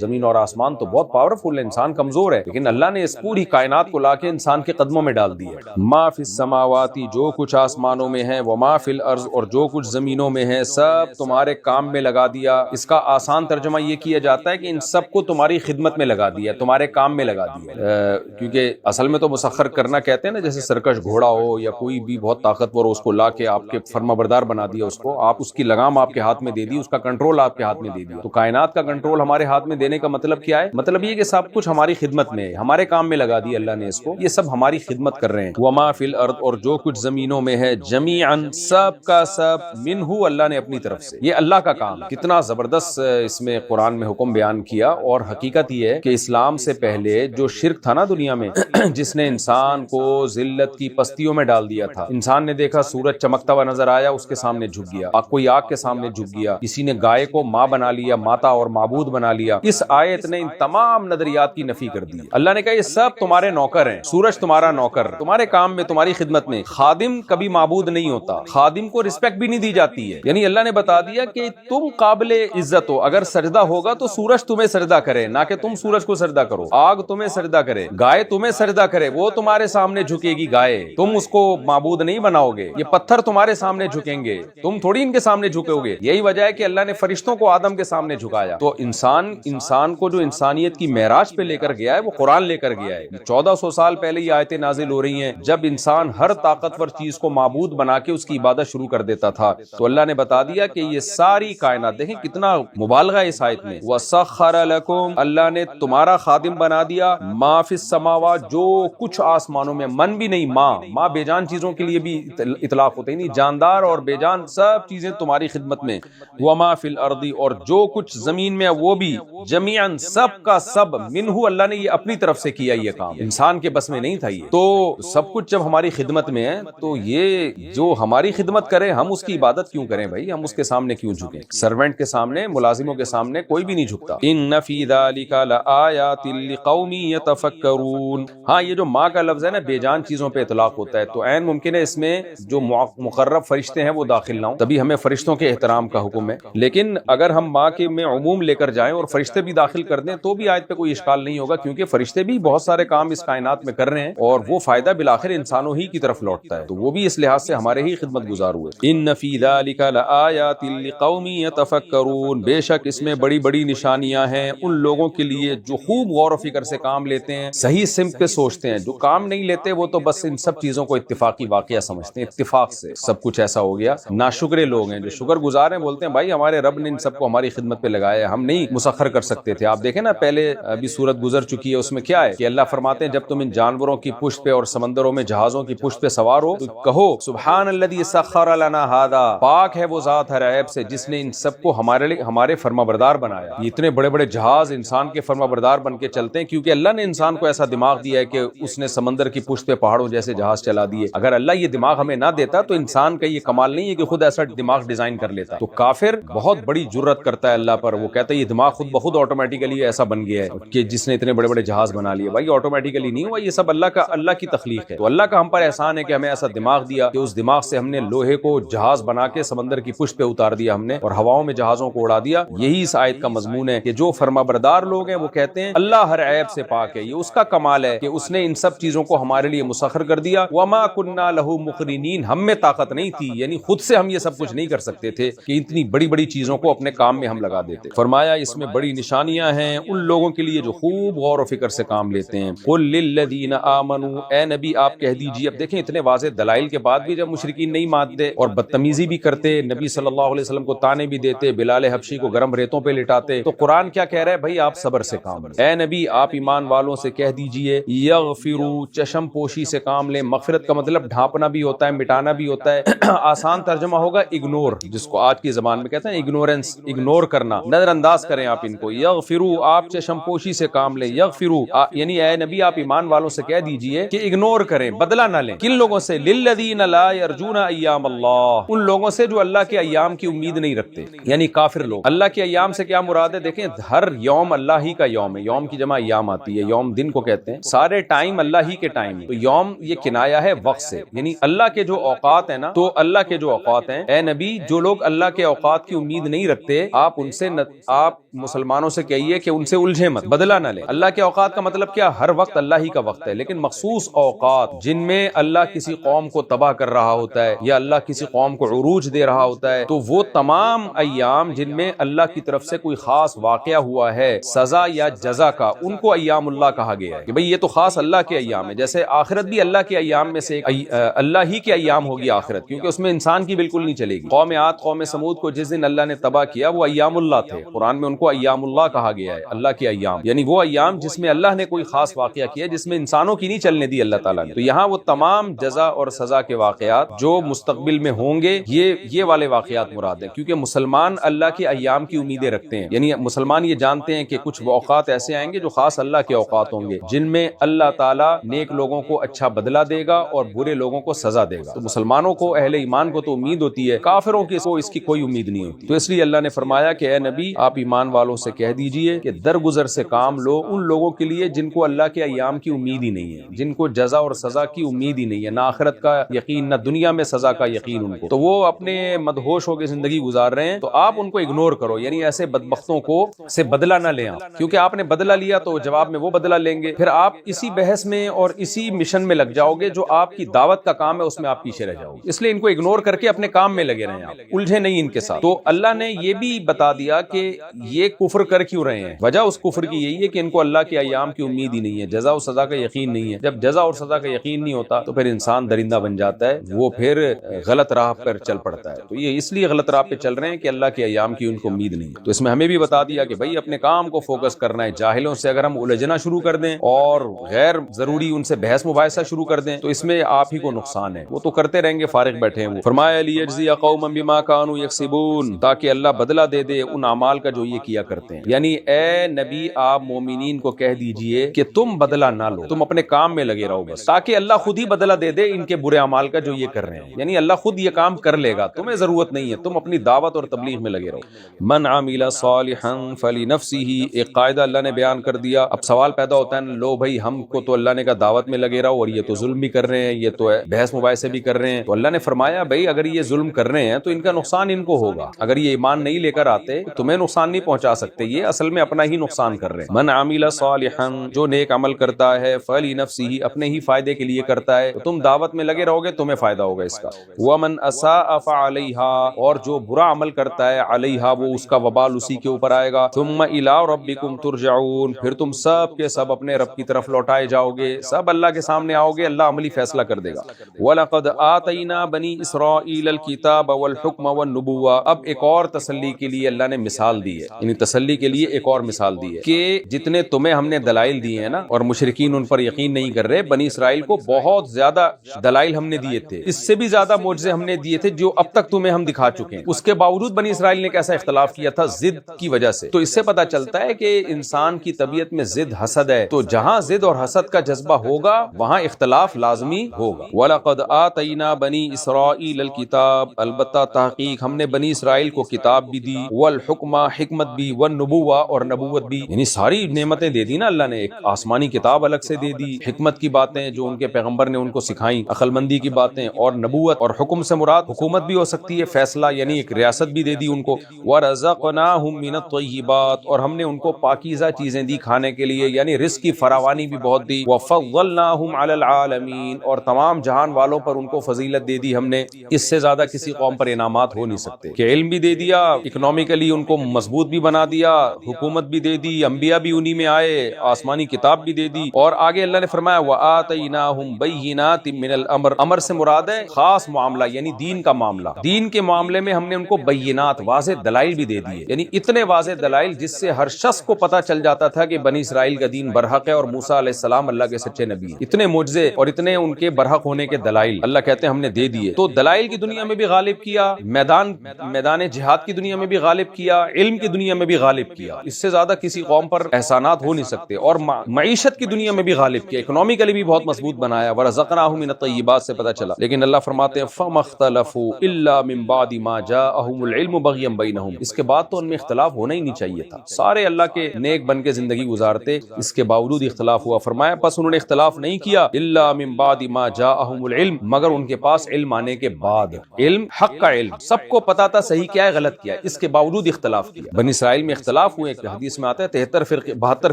زمین اور آسمان تو بہت پاورفل ہے، انسان کمزور ہے، لیکن اللہ نے اس پوری کائنات کو لا کے انسان کے قدموں میں ڈال دی ہے. ما فی السماوات، جو کچھ آسمانوں میں ہے، وما فی الارض، اور جو کچھ زمینوں میں ہے، سب تمہارے کام میں لگا دیا. اس کا آسان ترجمہ یہ کیا جاتا ہے کہ ان سب کو تمہاری خدمت میں لگا دیا، تمہارے کام میں لگا دیا. کیونکہ اصل میں تو مسخر کرنا کہتے ہیں نا، جیسے سرکش گھوڑا ہو یا کوئی بھی بہت طاقتور ہو، اس کو لا کے آپ کے فرما بردار بنا دیا، اس کو آپ، اس کی لگام آپ کے ہاتھ میں دے دی، اس کا کنٹرول آپ کے ہاتھ میں دے دیا. تو کائنات کا کنٹرول ہمارے ہاتھ میں دینے کا مطلب کیا ہے؟ مطلب یہ کہ سب کچھ ہماری خدمت میں ہے، ہمارے کام میں لگا دیا اللہ نے اس کو، یہ سب ہماری خدمت کر رہے ہیں. وما فی الارض، اور جو کچھ زمینوں میں ہے، جمیعا، سب کا سب، منہ، اللہ نے اپنی طرف سے، یہ اللہ کا کام. کتنا زبردست اس میں قرآن میں حکم بیان کیا. اور حقیقت یہ ہے کہ اسلام سے پہلے جو شرک تھا نا دنیا میں، جس نے انسان کو ذلت کی پستیوں میں ڈال دیا تھا. انسان نے دیکھا سورج چمکتا ہوا نظر آیا، اس کے سامنے جھک گیا. کوئی آگ کے سامنے جھک گیا. کسی نے گائے کو ماں بنا لیا، ماتا اور معبود بنا لیا. اس آیت نے ان تمام نظریات کی نفی کر دی. اللہ نے کہا یہ سب تمہارے نوکر ہیں، سورج تمہارا نوکر، تمہارے کام میں، تمہاری خدمت میں. خادم کبھی معبود نہیں ہوتا، خادم کو رسپیکٹ بھی نہیں دی جاتی ہے. یعنی اللہ نے بتا دیا کہ تم قابل عزت ہو، اگر سجدہ ہوگا تو سورج سورج تمہیں سجدہ کرے نہ کہ تم سورج کو سجدہ کرو، آگ تمہیں سجدہ کرے، گائے تمہیں سجدہ کرے، وہ تمہارے سامنے جھکے گی گائے، تم اس کو معبود نہیں بناؤ گے، یہ پتھر تمہارے سامنے جھکیں گے، تم تھوڑی ان کے سامنے جھکو گے۔ یہی وجہ ہے کہ اللہ نے فرشتوں کو آدم کے سامنے جھکایا۔ تو انسان کو جو انسانیت کی معراج پہ لے کر گیا ہے وہ قرآن لے کر گیا ہے۔ 1400 سال پہلے یہ آیتیں نازل ہو رہی ہیں جب انسان ہر طاقتور چیز کو معبود بنا کے اس کی عبادت شروع کر دیتا تھا، تو اللہ نے بتا دیا کہ یہ ساری کائنات، دیکھیں کتنا مبالغہ ہے اس آیت میں، وَسَخَّرَ لَكُمْ، اللہ نے تمہارا خادم بنا دیا، مَا فِي السَّمَاوَاتِ، جو کچھ آسمانوں میں، من بھی نہیں، ماں بے جان چیزوں کے لیے بھی اطلاق ہوتا ہی نہیں، جاندار اور بے جان سب چیزیں تمہاری خدمت میں، وَمَا فِي الْأَرْضِ، اور جو کچھ زمین میں وہ بھی، جمیعاً سب کا سب، منہ، اللہ نے یہ اپنی طرف سے کیا یہ کام، انسان کے بس میں نہیں تھا یہ۔ تو سب کچھ جب ہماری خدمت میں ہے تو یہ جو ہماری خدمت کرے ہم اس کی عبادت کیوں کریں بھائی، ہم اس کے سامنے کیوں جھکیں؟ سرونٹ کے سامنے، ملازموں کے سامنے کوئی بھی نہیں جھکتا۔ ان فی ذلک لآیات لقوم یتفکرون، ہاں یہ جو ماں کا لفظ ہے نا، بے جان چیزوں پہ اطلاق ہوتا ہے، تو عین ممکن ہے اس میں جو مقرب فرشتے ہیں وہ داخل نہ ہوں، تبھی ہمیں فرشتوں کے احترام کا حکم ہے۔ لیکن اگر ہم ماں کے میں عموم لے کر جائیں اور فرشتے بھی داخل کر دیں تو بھی آیت پہ کوئی اشکال نہیں ہوگا، کیونکہ فرشتے بھی بہت سارے کام اس کائنات میں کر رہے ہیں اور وہ فائدہ بالآخر انسانوں ہی کی طرف لوٹتا ہے، تو وہ بھی اس لحاظ سے ہمارے ہی خدمت گزار ہوئے۔ ان فی ذلک لآیات لقوم یتفکرون، بے شک اس میں بڑی بڑی نشانیاں ہیں ان لوگوں کے لیے جو خوب غور و فکر سے کام لیتے ہیں، صحیح سمت پہ سوچتے ہیں۔ جو کام نہیں لیتے وہ تو بس ان سب چیزوں کو اتفاقی واقعہ سمجھتے ہیں، اتفاق سے سب کچھ ایسا ہو گیا۔ ناشکرے لوگ ہیں، جو شکر گزار ہیں بولتے ہیں بھائی ہمارے رب نے ان سب کو ہماری خدمت پہ لگایا ہے، ہم نہیں مسخر کر سکتے تھے۔ آپ دیکھیں نا، پہلے ابھی سورت گزر چکی ہے، اس میں کیا ہے کہ اللہ فرماتے ہیں جب تم ان جانوروں کی پشت پہ اور سمندروں میں جہازوں کی پشت پہ سوار ہو تو کہو سبحان الذی سخر لنا ھذا، پاک ہے وہ ذات ہر عیب سے جس نے ان سب کو ہمارے لیے ہمارے فرمانبردار بنایا۔ یہ اتنے بڑے بڑے جہاز انسان کے فرمانبردار بن کے چلتے ہیں کیونکہ اللہ نے انسان کو ایسا دماغ دیا ہے کہ اس نے سمندر کی پشت پہ پہاڑوں جیسے جہاز چلا دیے۔ اگر اللہ یہ دماغ ہمیں نہ دیتا تو انسان کا یہ کمال نہیں ہے کہ خود ایسا دماغ ڈیزائن کر لیتا۔ تو کافر بہت بڑی جرت کرتا ہے اللہ پر، وہ کہتا ہے یہ دماغ خود بخود آٹومیٹیکلی ایسا بن گیا ہے کہ جس نے اتنے بڑے بڑے جہاز بنا لیے۔ بھائی آٹومیٹیکلی نہیں ہوا، یہ سب اللہ کی تخلیق ہے۔ تو اللہ کا ہم پر احسان ہے کہ ہمیں ایسا دماغ دیا کہ اس دماغ سے ہم نے لوہے کو جہاز بنا کے سمندر کی پشت پہ اتار دیا ہم نے، اور ہواؤں میں جہازوں کو اڑا دیا۔ یہی اس آیت کا مضمون ہے کہ جو فرمانبردار لوگ ہیں وہ کہتے ہیں اللہ ہر عیب سے پاک ہے، یہ اس کا کمال ہے کہ اس نے ان سب چیزوں کو ہمارے لیے مسخر کر دیا۔ وما کننا لہ مقرنین، ہم میں طاقت نہیں تھی، یعنی خود سے ہم یہ سب کچھ نہیں کر سکتے تھے کہ اتنی بڑی بڑی چیزوں کو اپنے کام میں ہم لگا دیتے۔ فرمایا اس میں بڑی نشانیاں ہیں ان لوگوں کے لیے جو خوب غور و فکر سے کام لیتے ہیں۔ قل للذین آمنوا، اے نبی آپ کہہ دیجیے، اب دیکھیں اتنے واضح دلائل کے بعد بھی جب مشرکین نہیں مانتے اور بدتمیزی بھی کرتے، نبی صلی اللہ علیہ وسلم کو تانے بھی دیتے، بلال حبشی کو گرم ریتوں پہ لٹاتے، تو قرآن کیا کہہ رہا ہے؟ بھائی آپ صبر سے کام لیں۔ اے نبی آپ ایمان والوں سے کہہ دیجیے یغفروا، چشم پوشی سے کام لیں۔ مغفرت کا مطلب ڈھانپنا بھی ہوتا ہے، مٹانا بھی ہوتا ہے۔ آسان ترجمہ ہوگا اگنور، جس کو آج کی زبان میں کہتے ہیں اگنورنس، اگنور کرنا، نظر انداز کریں آپ ان کو۔ یغفروا آپ چشم پوشی سے کام لیں، یغفروا یعنی اے نبی آپ ایمان والوں سے کہہ دیجئے کہ اگنور کریں، بدلہ نہ لیں۔ کن لوگوں سے؟ للذین لا یرجون ایام اللہ، ان لوگوں سے جو اللہ کے ایام کی امید نہیں رکھتے، یعنی کافر لوگ۔ اللہ کے ایام سے کیا مراد ہے؟ دیکھیں ہر یوم اللہ ہی کا یوم ہے، یوم کی جمع ایام آتی ہے، یوم دن کو کہتے ہیں، سارے ٹائم اللہ ہی کے ٹائم ہے۔ تو یوم یہ کنایا ہے وقت سے، یعنی اللہ کے جو اوقات ہیں نا، تو اللہ کے جو اوقات ہیں، اے نبی جو لوگ اللہ کے اوقات کی امید نہیں رکھتے، آپ ان سے آپ مسلمانوں سے کہیے کہ ان سے الجھے مت، بدلہ نہ لیں۔ اللہ کے اوقات کا مطلب کیا؟ ہر وقت اللہ ہی کا وقت ہے، لیکن مخصوص اوقات جن میں اللہ کسی قوم کو تباہ کر رہا ہوتا ہے یا اللہ کسی قوم کو عروج دے رہا ہوتا ہے، تو وہ تمام ایام جن میں اللہ کی طرف سے کوئی خاص واقعہ ہوا ہے، سزا یا جزا کا، ان کو ایام اللہ کہا گیا ہے کہ بھئی یہ تو خاص اللہ کے ایام ہے۔ جیسے آخرت بھی اللہ کے ایام میں سے اللہ ہی کے ایام ہوگی آخرت، کیونکہ اس میں انسان کی بالکل نہیں چلے گی۔ قوم عاد قوم سمود کو جس دن اللہ نے تباہ کیا وہ ایام اللہ تھے، قرآن میں ان کو ایام اللہ کہا گیا ہے، اللہ کے ایام، یعنی وہ ایام جس میں اللہ نے کوئی خاص واقعہ کیا جس میں انسانوں کی نہیں چلنے دی اللہ تعالیٰ نے۔ تو یہاں وہ تمام جزا اور سزا کے واقعات جو مستقبل میں ہوں گے یہ والے واقعات مراد ہیں، کیونکہ مسلمان اللہ کے ایام کی امیدیں رکھتے ہیں، یعنی مسلمان یہ جانتے ہیں کہ کچھ اوقات ایسے آئیں گے جو خاص اللہ کے اوقات ہوں گے جن میں اللہ تعالیٰ نیک لوگوں کو اچھا بدلہ دے گا اور برے لوگوں کو سزا دے گا۔ تو مسلمانوں کو، اہل ایمان کو تو امید ہوتی ہے، کافروں کی اس کی کوئی امید نہیں ہوتی۔ تو اس لیے اللہ نے فرمایا کہ اے نبی آپ ایمان والوں سے کہہ دیجئے کہ درگزر سے کام لو ان لوگوں کے لیے جن کو اللہ کے ایام کی امید ہی نہیں ہے، جن کو جزا اور سزا کی امید ہی نہیں ہے، نہ آخرت کا یقین نہ دنیا میں سزا کا یقین ان کو، تو وہ اپنے مدہوش ہو کے زندگی گزار رہے ہیں، تو آپ ان کو اگنور کرو، یعنی ایسے بدبختوں کو سے بدلہ نہ لیں آپ، کیونکہ آپ نے بدلہ لیا تو جواب میں وہ بدلہ لیں گے، پھر آپ اسی بحث میں اور اسی مشن میں لگ جاؤ گے جو آپ کی دعوت کا کام ہے، اس میں آپ پیچھے رہ جاؤ گے۔ اس لیے ان کو اگنور کر کے اپنے کام میں لگے رہیں، آپ الجھے نہیں ان کے ساتھ۔ تو اللہ نے یہ بھی بتا دیا کہ یہ کفر کر کیوں رہے ہیں، وجہ اس کفر کی یہی ہے کہ ان کو اللہ کے ایام کی امید ہی نہیں ہے، جزا و سزا کا یقین نہیں ہے۔ جب جزا اور سزا کا یقین نہیں ہوتا تو پھر انسان درندہ بن جاتا ہے، وہ پھر غلط راہ پر چل پڑتا ہے۔ تو یہ اس لیے غلط راہ پہ چل رہے ہیں کہ اللہ کے ایام کی ان کو امید نہیں ہے۔ تو اس میں ہمیں بھی بتا دیا کہ بھائی اپنے کام کو فوکس کرنا ہے، جاہلوں سے اگر ہم الجھنا شروع کر دیں اور غیر ضروری ان سے بحث مباحثہ شروع کر دیں تو اس میں آپ ہی کو نقصان ہے، وہ تو کرتے رہیں گے، فارغ بیٹھے ہیں۔ وہ فرمایا لیجزی قوما بما كانوا یکسبون، تاکہ اللہ بدلہ دے دے ان اعمال کا جو یہ کیا کرتے ہیں۔ یعنی اے نبی آپ مومنین کو کہہ دیجئے کہ تم بدلہ نہ لو، تم اپنے کام میں لگے رہو بس، تاکہ اللہ خود ہی بدلہ دے دے ان کے برے اعمال کا جو یہ کر رہے ہیں۔ یعنی اللہ خود یہ کام کر لے گا، تمہیں ضرورت نہیں ہے، تم اپنی دعوت اور تبلیغ میں لگے رہو۔ من عمل صالحا فلنفسه، ایک قاعدہ اللہ نے بیان کر دیا۔ اب سوال پیدا ہوتا ہے لو بھائی ہم کو تو اللہ نے کہا دعوت میں لگے رہو اور یہ تو ظلم بھی کر رہے ہیں، یہ تو بحث مباحثے بھی کر رہے ہیں، تو اللہ نے فرمایا بھائی اگر یہ ظلم کر رہے ہیں تو ان کا نقصان ان کو ہوگا، اگر یہ ایمان نہیں لے کر آتے تو تمہیں نقصان نہیں پہنچا سکتے، یہ اصل میں اپنا ہی نقصان کر رہے ہیں۔ من عمل صالحا، جو نیک عمل کرتا ہے، فلنفسه، اپنے ہی فائدے کے لیے کرتا ہے، تو تم دعوت میں لگے رہو گے تمہیں فائدہ ہوگا اس کا۔ ومن اساء فعلیہا، اور جو برا عمل کرتا ہے، علیہا، وہ اس کا وبال اسی کے اوپر آئے گا۔ ثم الی ربکم ترجعون، پھر تم سب کے سب اپنے رب کی طرف لوٹائے جاؤ گے، سب اللہ کے سامنے آؤ گے، اللہ عملی فیصلہ کر دے گا۔ وَلَقَدْ آتَيْنَا بَنِي إِسْرَائِيلَ الْكِتَابَ وَالْحُكْمَ وَالنُّبُوَّةَ، اب ایک اور تسلی کے لیے اللہ نے مثال دی ہے، یعنی تسلی کے لیے ایک اور مثال دی ہے کہ جتنے تمہیں ہم نے دلائل دیے ہیں نا، اور مشرکین ان پر یقین نہیں کر رہے، بنی اسرائیل کو بہت زیادہ دلائل ہم نے دیے تھے، اس سے بھی زیادہ معجزے ہم نے دیے تھے جو اب تک تمہیں ہم دکھا چکے ہیں، اس کے باوجود بنی اسرائیل نے کیسا اختلاف کیا تھا؟ ضد کی وجہ سے۔ تو اس سے پتہ چلتا ہے کہ انسان کی طبیعت میں ضد حسد ہے، تو جہاں ضد اور حسد کا جذبہ ہوگا وہاں اختلاف لازمی ہوگا۔ وَلَقَدْ آتَيْنَا بَنِي إِسْرَائِيلَ الْكِتَابَ، البتہ تحقیق ہم نے بنی اسرائیل کو کتاب بھی دی، وَالْحُكْمَ، حکمت بھی، وَالنُّبُوَّةَ، اور نبوت بھی، یعنی ساری نعمتیں دے دی نا اللہ نے، ایک آسمانی کتاب الگ سے دے دی، حکمت کی باتیں جو ان کے پیغمبر نے ان کو سکھائیں، عقل مندی کی باتیں، اور نبوت، اور حکم سے مراد حکومت بھی ہو سکتی ہے، فیصلہ، یعنی ایک ریاست بھی دے دی ان کو۔ وَرَزَقْنَاهُم مِّنَ الطَّيِّبَاتِ، اور ہم نے ان کو پاکیزہ چیزیں دی کھانے کے لیے، یعنی رزق کی فراوانی بھی بہت دی۔ وَفَضَّلْنَاهُمْ عَلَى الْعَالَمِينَ، اور تمام جہان والوں پر ان کو فضیلت دے دی ہم نے، اس سے زیادہ کسی قوم پر انعامات ہو نہیں سکتے کہ علم بھی دے دیا، اکنومیکلی ان کو مضبوط بھی بنا دیا، حکومت بھی دے دی، انبیاء بھی انہی میں آئے، آسمانی کتاب بھی دے دی، اور آگے اللہ نے فرمایا وَآتَيْنَاهُمْ بَيِّنَاتٍ مِّنَ الْأَمْرِ، امر سے مراد ہے خاص معاملہ، یعنی دین کا معاملہ، دین کے معاملے میں ہم نے ان کو بینات، واضح دلائل بھی دے دیے، یعنی اتنے واضح دلائل جس سے ہر شخص کو پتہ چل جاتا تھا کہ بنی اسرائیل کا دین برحق ہے اور موسیٰ علیہ السلام اللہ کے سچے نبی ہیں۔ اتنے معجزے اور اتنے ان کے برحق ہونے کے دلائل اللہ کہتے ہیں ہم نے دے دیے۔ تو دلائل کی دنیا میں بھی غالب کیا، میدان جہاد کی دنیا میں بھی غالب کیا، علم کی دنیا میں بھی غالب کیا، اس سے زیادہ کسی قوم پر احسانات ہو نہیں سکتے، اور معیشت کی دنیا میں بھی غالب کیا، اکنومیکلی بھی بہت مضبوط بنایا۔ وَرَزَقْنَاهُم مِّنَ الطَّيِّبَاتِ سے پتہ چلا، لیکن اللہ فرماتے ہیں فَمَا اخْتَلَفُوا إِلَّا مِن بَعْدِ مَا جَاءَهُمُ الْعِلْمُ بَغْيًا بَيْنَهُمْ، اس کے بعد تو ان میں اختلاف ہونا ہی نہیں چاہیے تھا، سارے اللہ کے نیک بن کے زندگی گزارتے، اس کے باوجود اختلاف ہوا۔ فرمایا پس انہوں نے اختلاف نہیں کیا الا من بعد ما جاءهم العلم، مگر ان کے پاس علم آنے کے بعد، علم حق کا علم، سب کو پتا تھا صحیح کیا ہے غلط کیا ہے، اس کے باوجود اختلاف کیا۔ بنی اسرائیل میں اختلاف ہوئے، کہ حدیث میں آتا ہے 72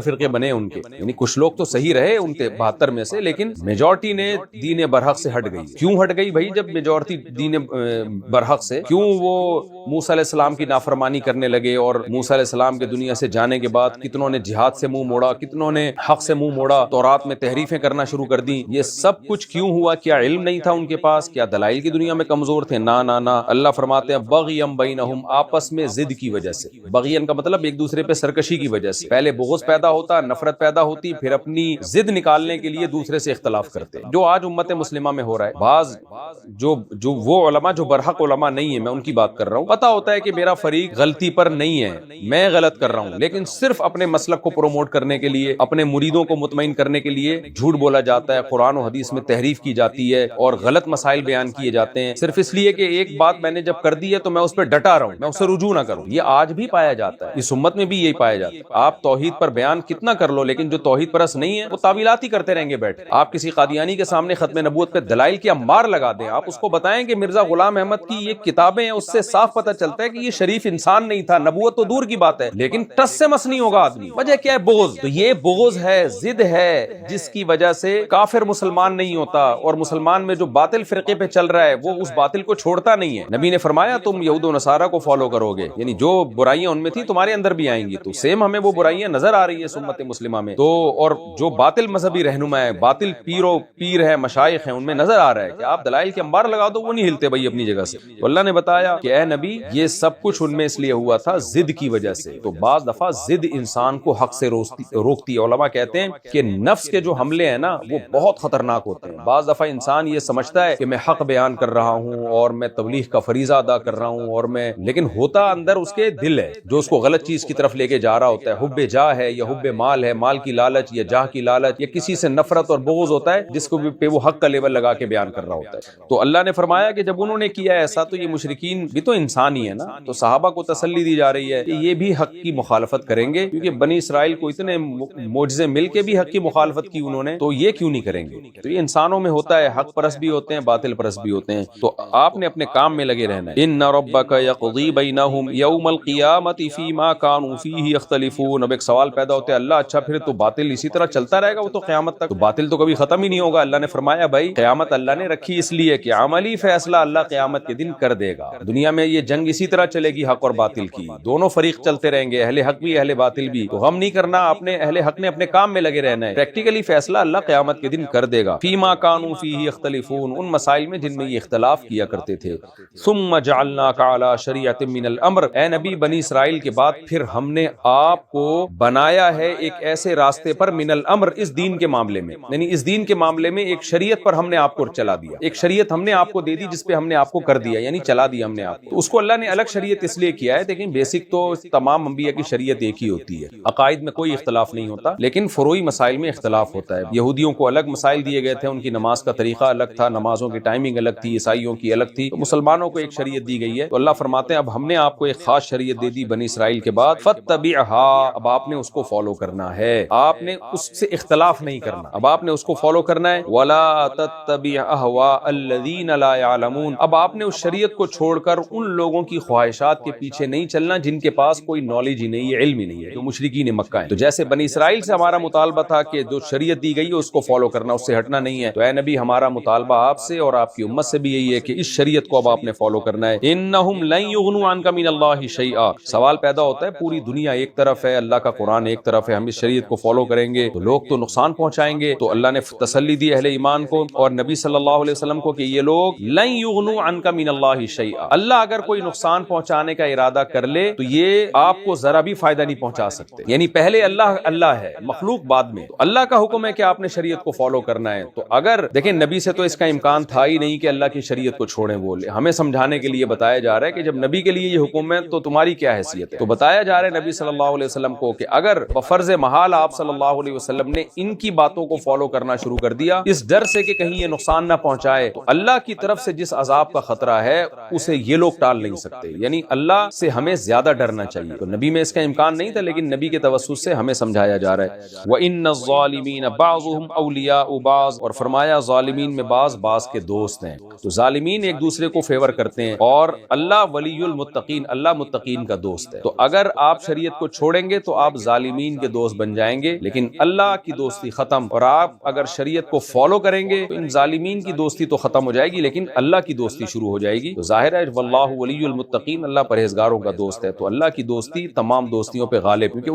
فرقے بنے ان کے، یعنی کچھ لوگ تو صحیح رہے ان کے 72 میں سے، لیکن میجورٹی نے دین برحق سے ہٹ گئی۔ کیوں ہٹ گئی بھائی؟ جب میجورٹی دین برحق سے، کیوں وہ موسیٰ علیہ السلام کی نافرمانی کرنے لگے، اور موسیٰ علیہ السلام کے دنیا سے جانے کے بعد کتنوں نے جہاد سے منہ موڑا، کتنوں نے حق سے منہ موڑا، تورات میں تحریفیں کرنا شروع کر دی، یہ سب کچھ کیوں ہوا؟ کیا علم نہیں تھا ان کے پاس؟ کیا دلائل کی دنیا میں کمزور تھے؟ نا نا نا، اللہ فرماتے ہیں بغیم بینہم، آپس میں ضد کی وجہ سے، بغین کا مطلب ایک دوسرے پہ سرکشی کی وجہ سے، پہلے بغض پیدا ہوتا، نفرت پیدا ہوتی، پھر اپنی ضد نکالنے کے لیے دوسرے سے اختلاف کرتے، جو آج امت مسلمہ میں ہو رہا ہے۔ بعض جو وہ علماء جو برحق علماء نہیں ہیں، میں ان کی بات کر رہا ہوں، پتہ ہوتا ہے کہ میرا فریق غلطی پر نہیں ہے، میں غلط کر رہا ہوں، لیکن صرف اپنے مسلک کو پروموٹ کرنے کے لیے، اپنے مریدوں کو مطمئن کرنے کے لیے جھوٹ بولا جاتا ہے، قرآن و حدیث میں تحریف کی جاتی ہے، اور غلط مسائل بیان کیے جاتے ہیں، صرف اس لیے کہ ایک بات میں نے جب کر دی ہے تو میں اس پہ ڈٹا رہا ہوں، میں اس سے رجوع نہ کروں۔ یہ آج بھی پایا جاتا ہے، اس امت میں بھی یہی پایا جاتا ہے۔ آپ توحید پر بیان کتنا کر لو، لیکن جو توحید پرست نہیں ہے وہ تعویلات ہی کرتے رہیں گے بیٹھے۔ آپ کسی قادیانی کے سامنے ختم نبوت پہ دلائل کی مار لگا دیں، آپ اس کو بتائیں کہ مرزا غلام احمد کی یہ کتابیں ہیں، اس سے صاف پتہ چلتا ہے کہ یہ شریف انسان نہیں تھا، نبوت تو دور کی کی بات ہے، لیکن ٹس سے مس نہیں ہوگا آدمی۔ وجہ کیا ہے؟ بغض۔ تو یہ بغض ہے، ضد ہے، جس کی وجہ سے کافر مسلمان نہیں ہوتا، اور مسلمان میں جو باطل فرقے پہ چل رہا ہے وہ اس باطل کو چھوڑتا نہیں ہے۔ نبی نے فرمایا تم یہود و نصارہ کو فالو کرو گے، یعنی جو برائیاں ان میں تھی تمہارے اندر بھی آئیں گی، تو سیم ہمیں وہ برائیاں نظر آ رہی ہیں امت مسلمہ میں، تو اور جو باطل مذہبی رہنما ہے، باطل پیر ہے، مشائخ ہیں، ان میں نظر آ رہا ہے کہ آپ دلائل کے انبار لگا دو وہ نہیں ہلتے بھائی اپنی جگہ سے۔ تو اللہ نے بتایا کہ اے نبی یہ سب کچھ ان میں اس لیے ہوا تھا ضد کی وجہ سے۔ تو بعض دفعہ ضد انسان کو حق سے روکتی ہے۔ علماء کہتے ہیں کہ نفس کے جو حملے ہیں نا وہ بہت خطرناک ہوتے ہیں۔ بعض دفعہ انسان یہ سمجھتا ہے کہ میں حق بیان کر رہا ہوں اور میں تبلیغ کا فریضہ ادا کر رہا ہوں، اور میں، لیکن ہوتا اندر اس کے دل ہے جو اس کو غلط چیز کی طرف لے کے جا رہا ہوتا ہے۔ حب جاہ ہے یا حب مال ہے، مال کی لالچ یا جاہ کی لالچ، یا کسی سے نفرت اور بغض ہوتا ہے جس کو پہ وہ حق کا لیبل لگا کے بیان کر رہا ہوتا ہے۔ تو اللہ نے فرمایا کہ جب انہوں نے کیا ایسا تو یہ مشرکین بھی تو انسان ہی ہے نا، تو صحابہ کو تسلی دی جا رہی ہے کہ یہ بھی حق کی مخالفت کریں گے، کیونکہ بنی اسرائیل کو اتنے معجزے مل کے بھی حق کی مخالفت کی انہوں نے، تو یہ کیوں نہیں کریں گے؟ تو یہ انسانوں میں ہوتا ہے، حق پرست بھی ہوتے ہیں، باطل پرست بھی ہوتے ہیں، تو آپ نے اپنے کام میں لگے رہنا ہے۔ ان ربک یقضی بینہم یوم القیامۃ فیما کانوا فیہ یختلفون۔ اب ایک سوال پیدا ہوتا ہے، اللہ اچھا پھر تو باطل اسی طرح چلتا رہے گا وہ تو قیامت تک؟ تو باطل تو کبھی ختم ہی نہیں ہوگا۔ اللہ نے فرمایا بھائی قیامت اللہ نے رکھی اس لیے کہ عملی فیصلہ اللہ قیامت کے دن کر دے گا۔ دنیا میں یہ جنگ اسی طرح چلے گی حق اور باطل کی، دونوں فریق چلتے رہیں گے، اہل حق بھی اہل باطل بھی، تو غم نہیں کرنا، اپنے اہل حق نے اپنے کام میں لگے رہنا ہے، پریکٹیکلی فیصلہ اللہ قیامت کے دن کر دے گا۔ فیما کانوا فیہ یختلفون، ان مسائل میں جن میں یہ اختلاف کیا کرتے تھے۔ ثم جعلناک علی شریعۃ من الامر، اے نبی بنی اسرائیل کے بعد پھر ہم نے آپ کو بنایا ہے ایک ایسے راستے پر، من الامر اس دین کے معاملے میں، یعنی اس دین کے معاملے میں ایک شریعت پر ہم نے آپ کو چلا دیا، ایک شریعت ہم نے آپ کو دے دی جس پہ ہم نے آپ کو کر دیا، یعنی چلا دیا ہم نے آپ کو۔ تو اس کو اللہ نے الگ شریعت اس لیے کیا ہے، لیکن بیسک تو تمام انبیاء کی شریعت ایک ہی ہوتی ہے، عقائد میں کوئی اختلاف نہیں ہوتا، لیکن فروعی مسائل میں اختلاف ہوتا ہے۔ یہودیوں کو الگ مسائل دیے گئے تھے، ان کی نماز کا طریقہ الگ تھا، نمازوں کی ٹائمنگ الگ تھی، عیسائیوں کی الگ تھی، تو مسلمانوں کو ایک شریعت دی گئی ہے۔ تو اللہ فرماتے ہیں اب ہم نے آپ کو ایک خاص شریعت دے دی بنی اسرائیل کے بعد، فاتبعھا، اب آپ نے اس کو فالو کرنا ہے، آپ نے اس سے اختلاف نہیں کرنا، اب آپ نے اس کو فالو کرنا ہے۔ ولا تتبع اہواء الذین لا یعلمون، اب آپ نے اس شریعت کو چھوڑ کر ان لوگوں کی خواہشات کے پیچھے نہیں چلنا جن کے پاس کوئی نالج ہی نہیں ہے، علم ہی نہیں ہے، جو مشرکین مکہ ہیں۔ تو جیسے بنی اسرائیل سے ہمارا مطالبہ تھا کہ جو شریعت دی گئی ہے اس کو فالو کرنا، اس سے ہٹنا نہیں ہے، تو اے نبی ہمارا مطالبہ آپ سے اور آپ کی امت سے بھی یہی ہے کہ اس شریعت کو اب آپ نے فالو کرنا ہے۔ انہم لن یغنوا عنک من اللہ شیئا، سوال پیدا ہوتا ہے پوری دنیا ایک طرف ہے، اللہ کا قرآن ایک طرف ہے، ہم اس شریعت کو فالو کریں گے تو لوگ تو نقصان پہنچائیں گے، تو اللہ نے تسلی دی اہل ایمان کو اور نبی صلی اللہ علیہ وسلم کو کہ یہ لوگ لن یغنوا عنک من اللہ شیئا، اللہ اگر کوئی نقصان پہنچانے کا ارادہ کر لے تو یہ آپ کو ذرا بھی فائدہ نہیں پہنچا سکتے، یعنی پہلے اللہ ہے، مخلوق بعد میں، تو اللہ کا حکم ہے کہ آپ نے شریعت کو فالو کرنا ہے۔ تو اگر دیکھیں نبی سے تو اس کا امکان تھا ہی نہیں کہ اللہ کی شریعت کو چھوڑیں، بولے ہمیں سمجھانے کے لیے بتایا جا رہا ہے کہ جب نبی کے لیے یہ حکم ہے تو تمہاری کیا حیثیت ہے، تو بتایا جا رہا ہے نبی صلی اللہ علیہ وسلم کو کہ اگر بفرض محال آپ صلی اللہ علیہ وسلم نے ان کی باتوں کو فالو کرنا شروع کر دیا اس ڈر سے کہ کہیں یہ نقصان نہ پہنچائے، تو اللہ کی طرف سے جس عذاب کا خطرہ ہے اسے یہ لوگ ٹال نہیں سکتے، یعنی اللہ سے ہمیں زیادہ ڈرنا چاہیے۔ تو نبی میں اس کا امکان نہیں تھا، لیکن نبی کے توسط سے ہمیں سمجھایا جا رہا ہے۔ وَإِنَّ الظَّالِمِينَ بَعْضُهُمْ أَوْلِيَاءُ بَعْضٍ، اور فرمایا ظالمین میں بعض کے دوست ہیں، تو ظالمین ایک دوسرے کو فیور کرتے ہیں، اور اللہ ولی المتقین، اللہ متقین کا دوست ہے۔ تو اگر آپ شریعت کو چھوڑیں گے تو آپ ظالمین کے دوست بن جائیں گے، لیکن اللہ کی دوستی ختم، اور آپ اگر شریعت کو فالو کریں گے تو ان ظالمین کی دوستی تو ختم ہو جائے گی لیکن اللہ کی دوستی شروع ہو جائے گی۔ تو ظاہر ہے واللہ ولی المتقین، اللہ پرہیزگاروں کا دوست ہے، تو اللہ کی دوستی تمام دوستیوں پہ غالب، کیونکہ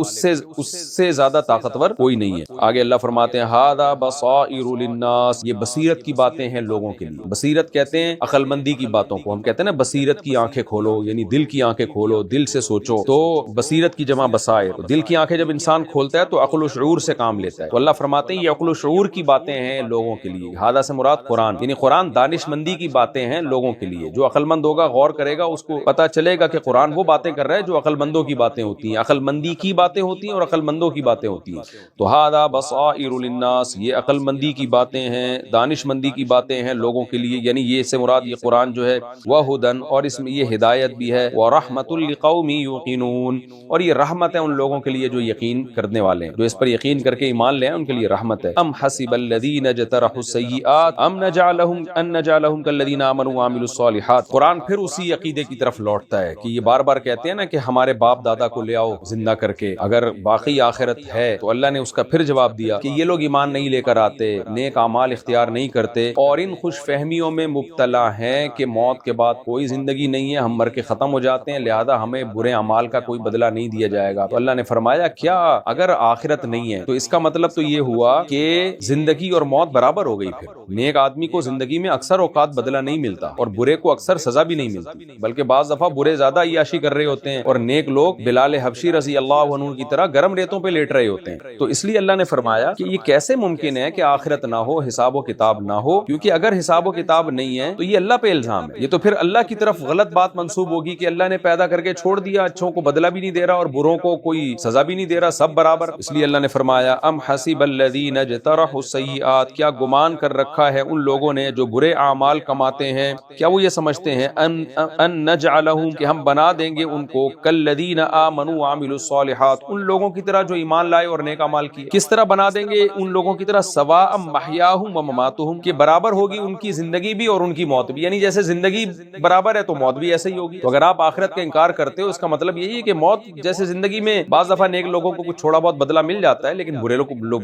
اس سے زیادہ طاقتور کوئی نہیں ہے۔ آگے اللہ فرماتے ہیں ھذا بصائر للناس، یہ بصیرت کی باتیں ہیں لوگوں کے لیے۔ بصیرت کہتے ہیں عقل مندی کی باتوں کو، ہم کہتے ہیں نا بصیرت کی آنکھیں کھولو، یعنی دل کی آنکھیں کھولو، دل سے سوچو، تو بصیرت کی جمع بصائر، تو دل کی آنکھیں جب انسان کھولتا ہے تو عقل و شعور سے کام لیتا ہے، تو اللہ فرماتے ہیں یہ عقل و شعور کی باتیں ہیں لوگوں کے لیے۔ ھذا سے مراد قرآن، یعنی قرآن دانش مندی کی باتیں ہیں لوگوں کے لیے، جو عقل مند ہوگا غور کرے گا اس کو پتہ چلے گا کہ قرآن وہ باتیں کر رہا ہے جو عقل مندوں کی باتیں ہوتی ہیں، عقل مندی کی باتیں ہوتی ہیں اور عقل مندوں کی باتیں ہوتی ہیں۔ تو ھذا بصائر للناس، یہ عقل مندی کی باتیں ہیں، دانش مندی کی باتیں ہیں لوگوں کے لیے، یعنی یہ سے مراد یہ قرآن جو ہے وہدن، اور اس میں یہ ہدایت بھی ہے، ورحمۃ لقوم یوقنون، اور یہ رحمت ہے ان لوگوں کے لیے جو یقین کرنے والے ہیں، جو اس پر یقین کر کے ایمان لے آئے ان کے لیے رحمت ہے۔ ام حسب الذین اجترحوا السیئات ام نجعلہم کالذین آمنوا وعملوا الصالحات، قرآن پھر اسی عقیدے کی طرف لوٹتا ہے کہ یہ بار بار کہتے ہیں نا کہ ہمارے باپ دادا کو لے آؤ زندہ کر کے، اگر واقعی آخرت ہے تو اللہ نے اس کا پھر جواب دیا کہ یہ لوگ ایمان نہیں لے کر آتے، نیک اعمال اختیار نہیں کرتے اور ان خوش فہمیوں میں مبتلا ہیں کہ موت کے بعد کوئی زندگی نہیں ہے، ہم مر کے ختم ہو جاتے ہیں، لہذا ہمیں برے اعمال کا کوئی بدلہ نہیں دیا جائے گا۔ تو اللہ نے فرمایا کیا اگر آخرت نہیں ہے تو اس کا مطلب تو یہ ہوا کہ زندگی اور موت برابر ہو گئی۔ پھر نیک آدمی کو زندگی میں اکثر اوقات بدلہ نہیں ملتا اور برے کو اکثر سزا بھی نہیں ملتی، بلکہ بعض دفعہ برے زیادہ عیاشی کر رہے ہوتے ہیں اور نیک لوگ بلال حبشی رضی اللہ عنہ کی طرح گرم ریتوں پہ لیٹ رہے ہوتے ہیں۔ تو اس لیے اللہ نے فرمایا کہ یہ کیسے ممکن ہے کہ آخرت نہ ہو، حساب و کتاب نہ ہو، کیونکہ اگر حساب و کتاب نہیں ہے تو یہ اللہ پہ الزام ہے، یہ تو پھر اللہ کی طرف غلط بات منسوب ہوگی کہ اللہ نے پیدا کر کے چھوڑ دیا، اچھوں کو بدلہ بھی نہیں دے رہا اور بروں کو کوئی سزا بھی نہیں دے رہا، سب برابر۔ اس لیے اللہ نے فرمایا ام حسب الذین اجترحوا السیئات، کیا گمان کر رکھا ہے ان لوگوں نے جو برے اعمال کماتے ہیں، کیا وہ یہ سمجھتے ہیں ان نجعلہم، کہ ہم بنا دیں گے ان کو کالذین آمنوا وعملوا الصالحات، ان لوگوں کی طرح جو ایمان لائے اور نیک اعمال کیے۔ کس طرح بنا دیں گے ان لوگوں کی طرح؟ سواء محیاہم ومماتہم، کہ برابر ہوگی ان کی زندگی بھی اور ان کی موت بھی، یعنی جیسے زندگی برابر ہے تو موت بھی ایسے ہی ہوگی۔ تو اگر آپ آخرت کا انکار کرتے ہو اس کا مطلب یہی ہے کہ موت جیسے زندگی میں بعض دفعہ نیک لوگوں کو کچھ تھوڑا بہت بدلہ مل جاتا ہے لیکن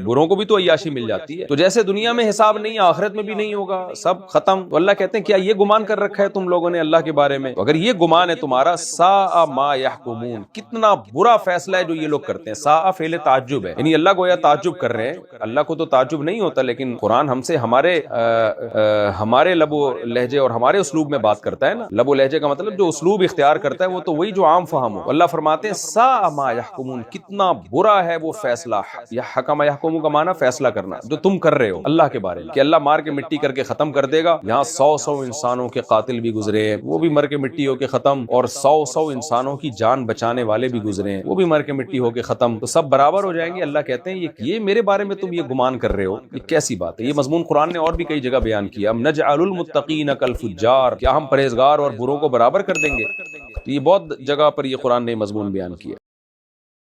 بروں کو بھی تو عیاشی مل جاتی ہے، تو جیسے دنیا میں حساب نہیں آخرت میں بھی نہیں ہوگا، سب ختم۔ تو اللہ کہتے ہیں کیا یہ گمان کر رکھا ہے تم لوگوں نے اللہ کے بارے میں؟ تو اگر یہ گمان ہے تمہارا، ساء ما یحکمون، کتنا برا فیصلہ ہے جو یہ لوگ کرتے ہیں۔ ساء فعل تعجب ہے، یعنی اللہ گویا تعجب کر رہے ہیں، اللہ کو تو تعجب نہیں ہوتا لیکن قرآن ہم سے ہمارے لب و لہجے اور ہمارے اسلوب میں بات کرتا ہے نا۔ لب و لہجے کا مطلب جو اسلوب اختیار کرتا ہے وہ تو وہی جو عام فہم ہو۔ اللہ فرماتے ہیں ساء ما یحکمون، کتنا برا ہے وہ فیصلہ۔ حکم یحکم کا معنی فیصلہ کرنا، جو تم کر رہے ہو اللہ کے بارے میں، کہ اللہ مار کے مٹی کر کے ختم کر دے گا۔ یہاں 100 انسانوں کے قاتل بھی گزرے ہیں، وہ بھی مر کے مٹی ہو کے ختم، اور 100 انسانوں کی جان بچانے والے بھی گزرے ہیں، وہ بھی مر کے مٹی ہو کے ختم، تو سب برابر ہو جائیں گے۔ اللہ کہتے ہیں یہ میرے بارے میں تم یہ گمان کر رہے ہو، یہ کیسی بات ہے؟ یہ مضمون قرآن نے اور بھی کئی جگہ بیان کیا، ام نجعل المتقین کالفجار، کیا ہم پرہیزگار اور بروں کو برابر کر دیں گے؟ تو یہ بہت جگہ پر یہ قرآن نے مضمون بیان کیا۔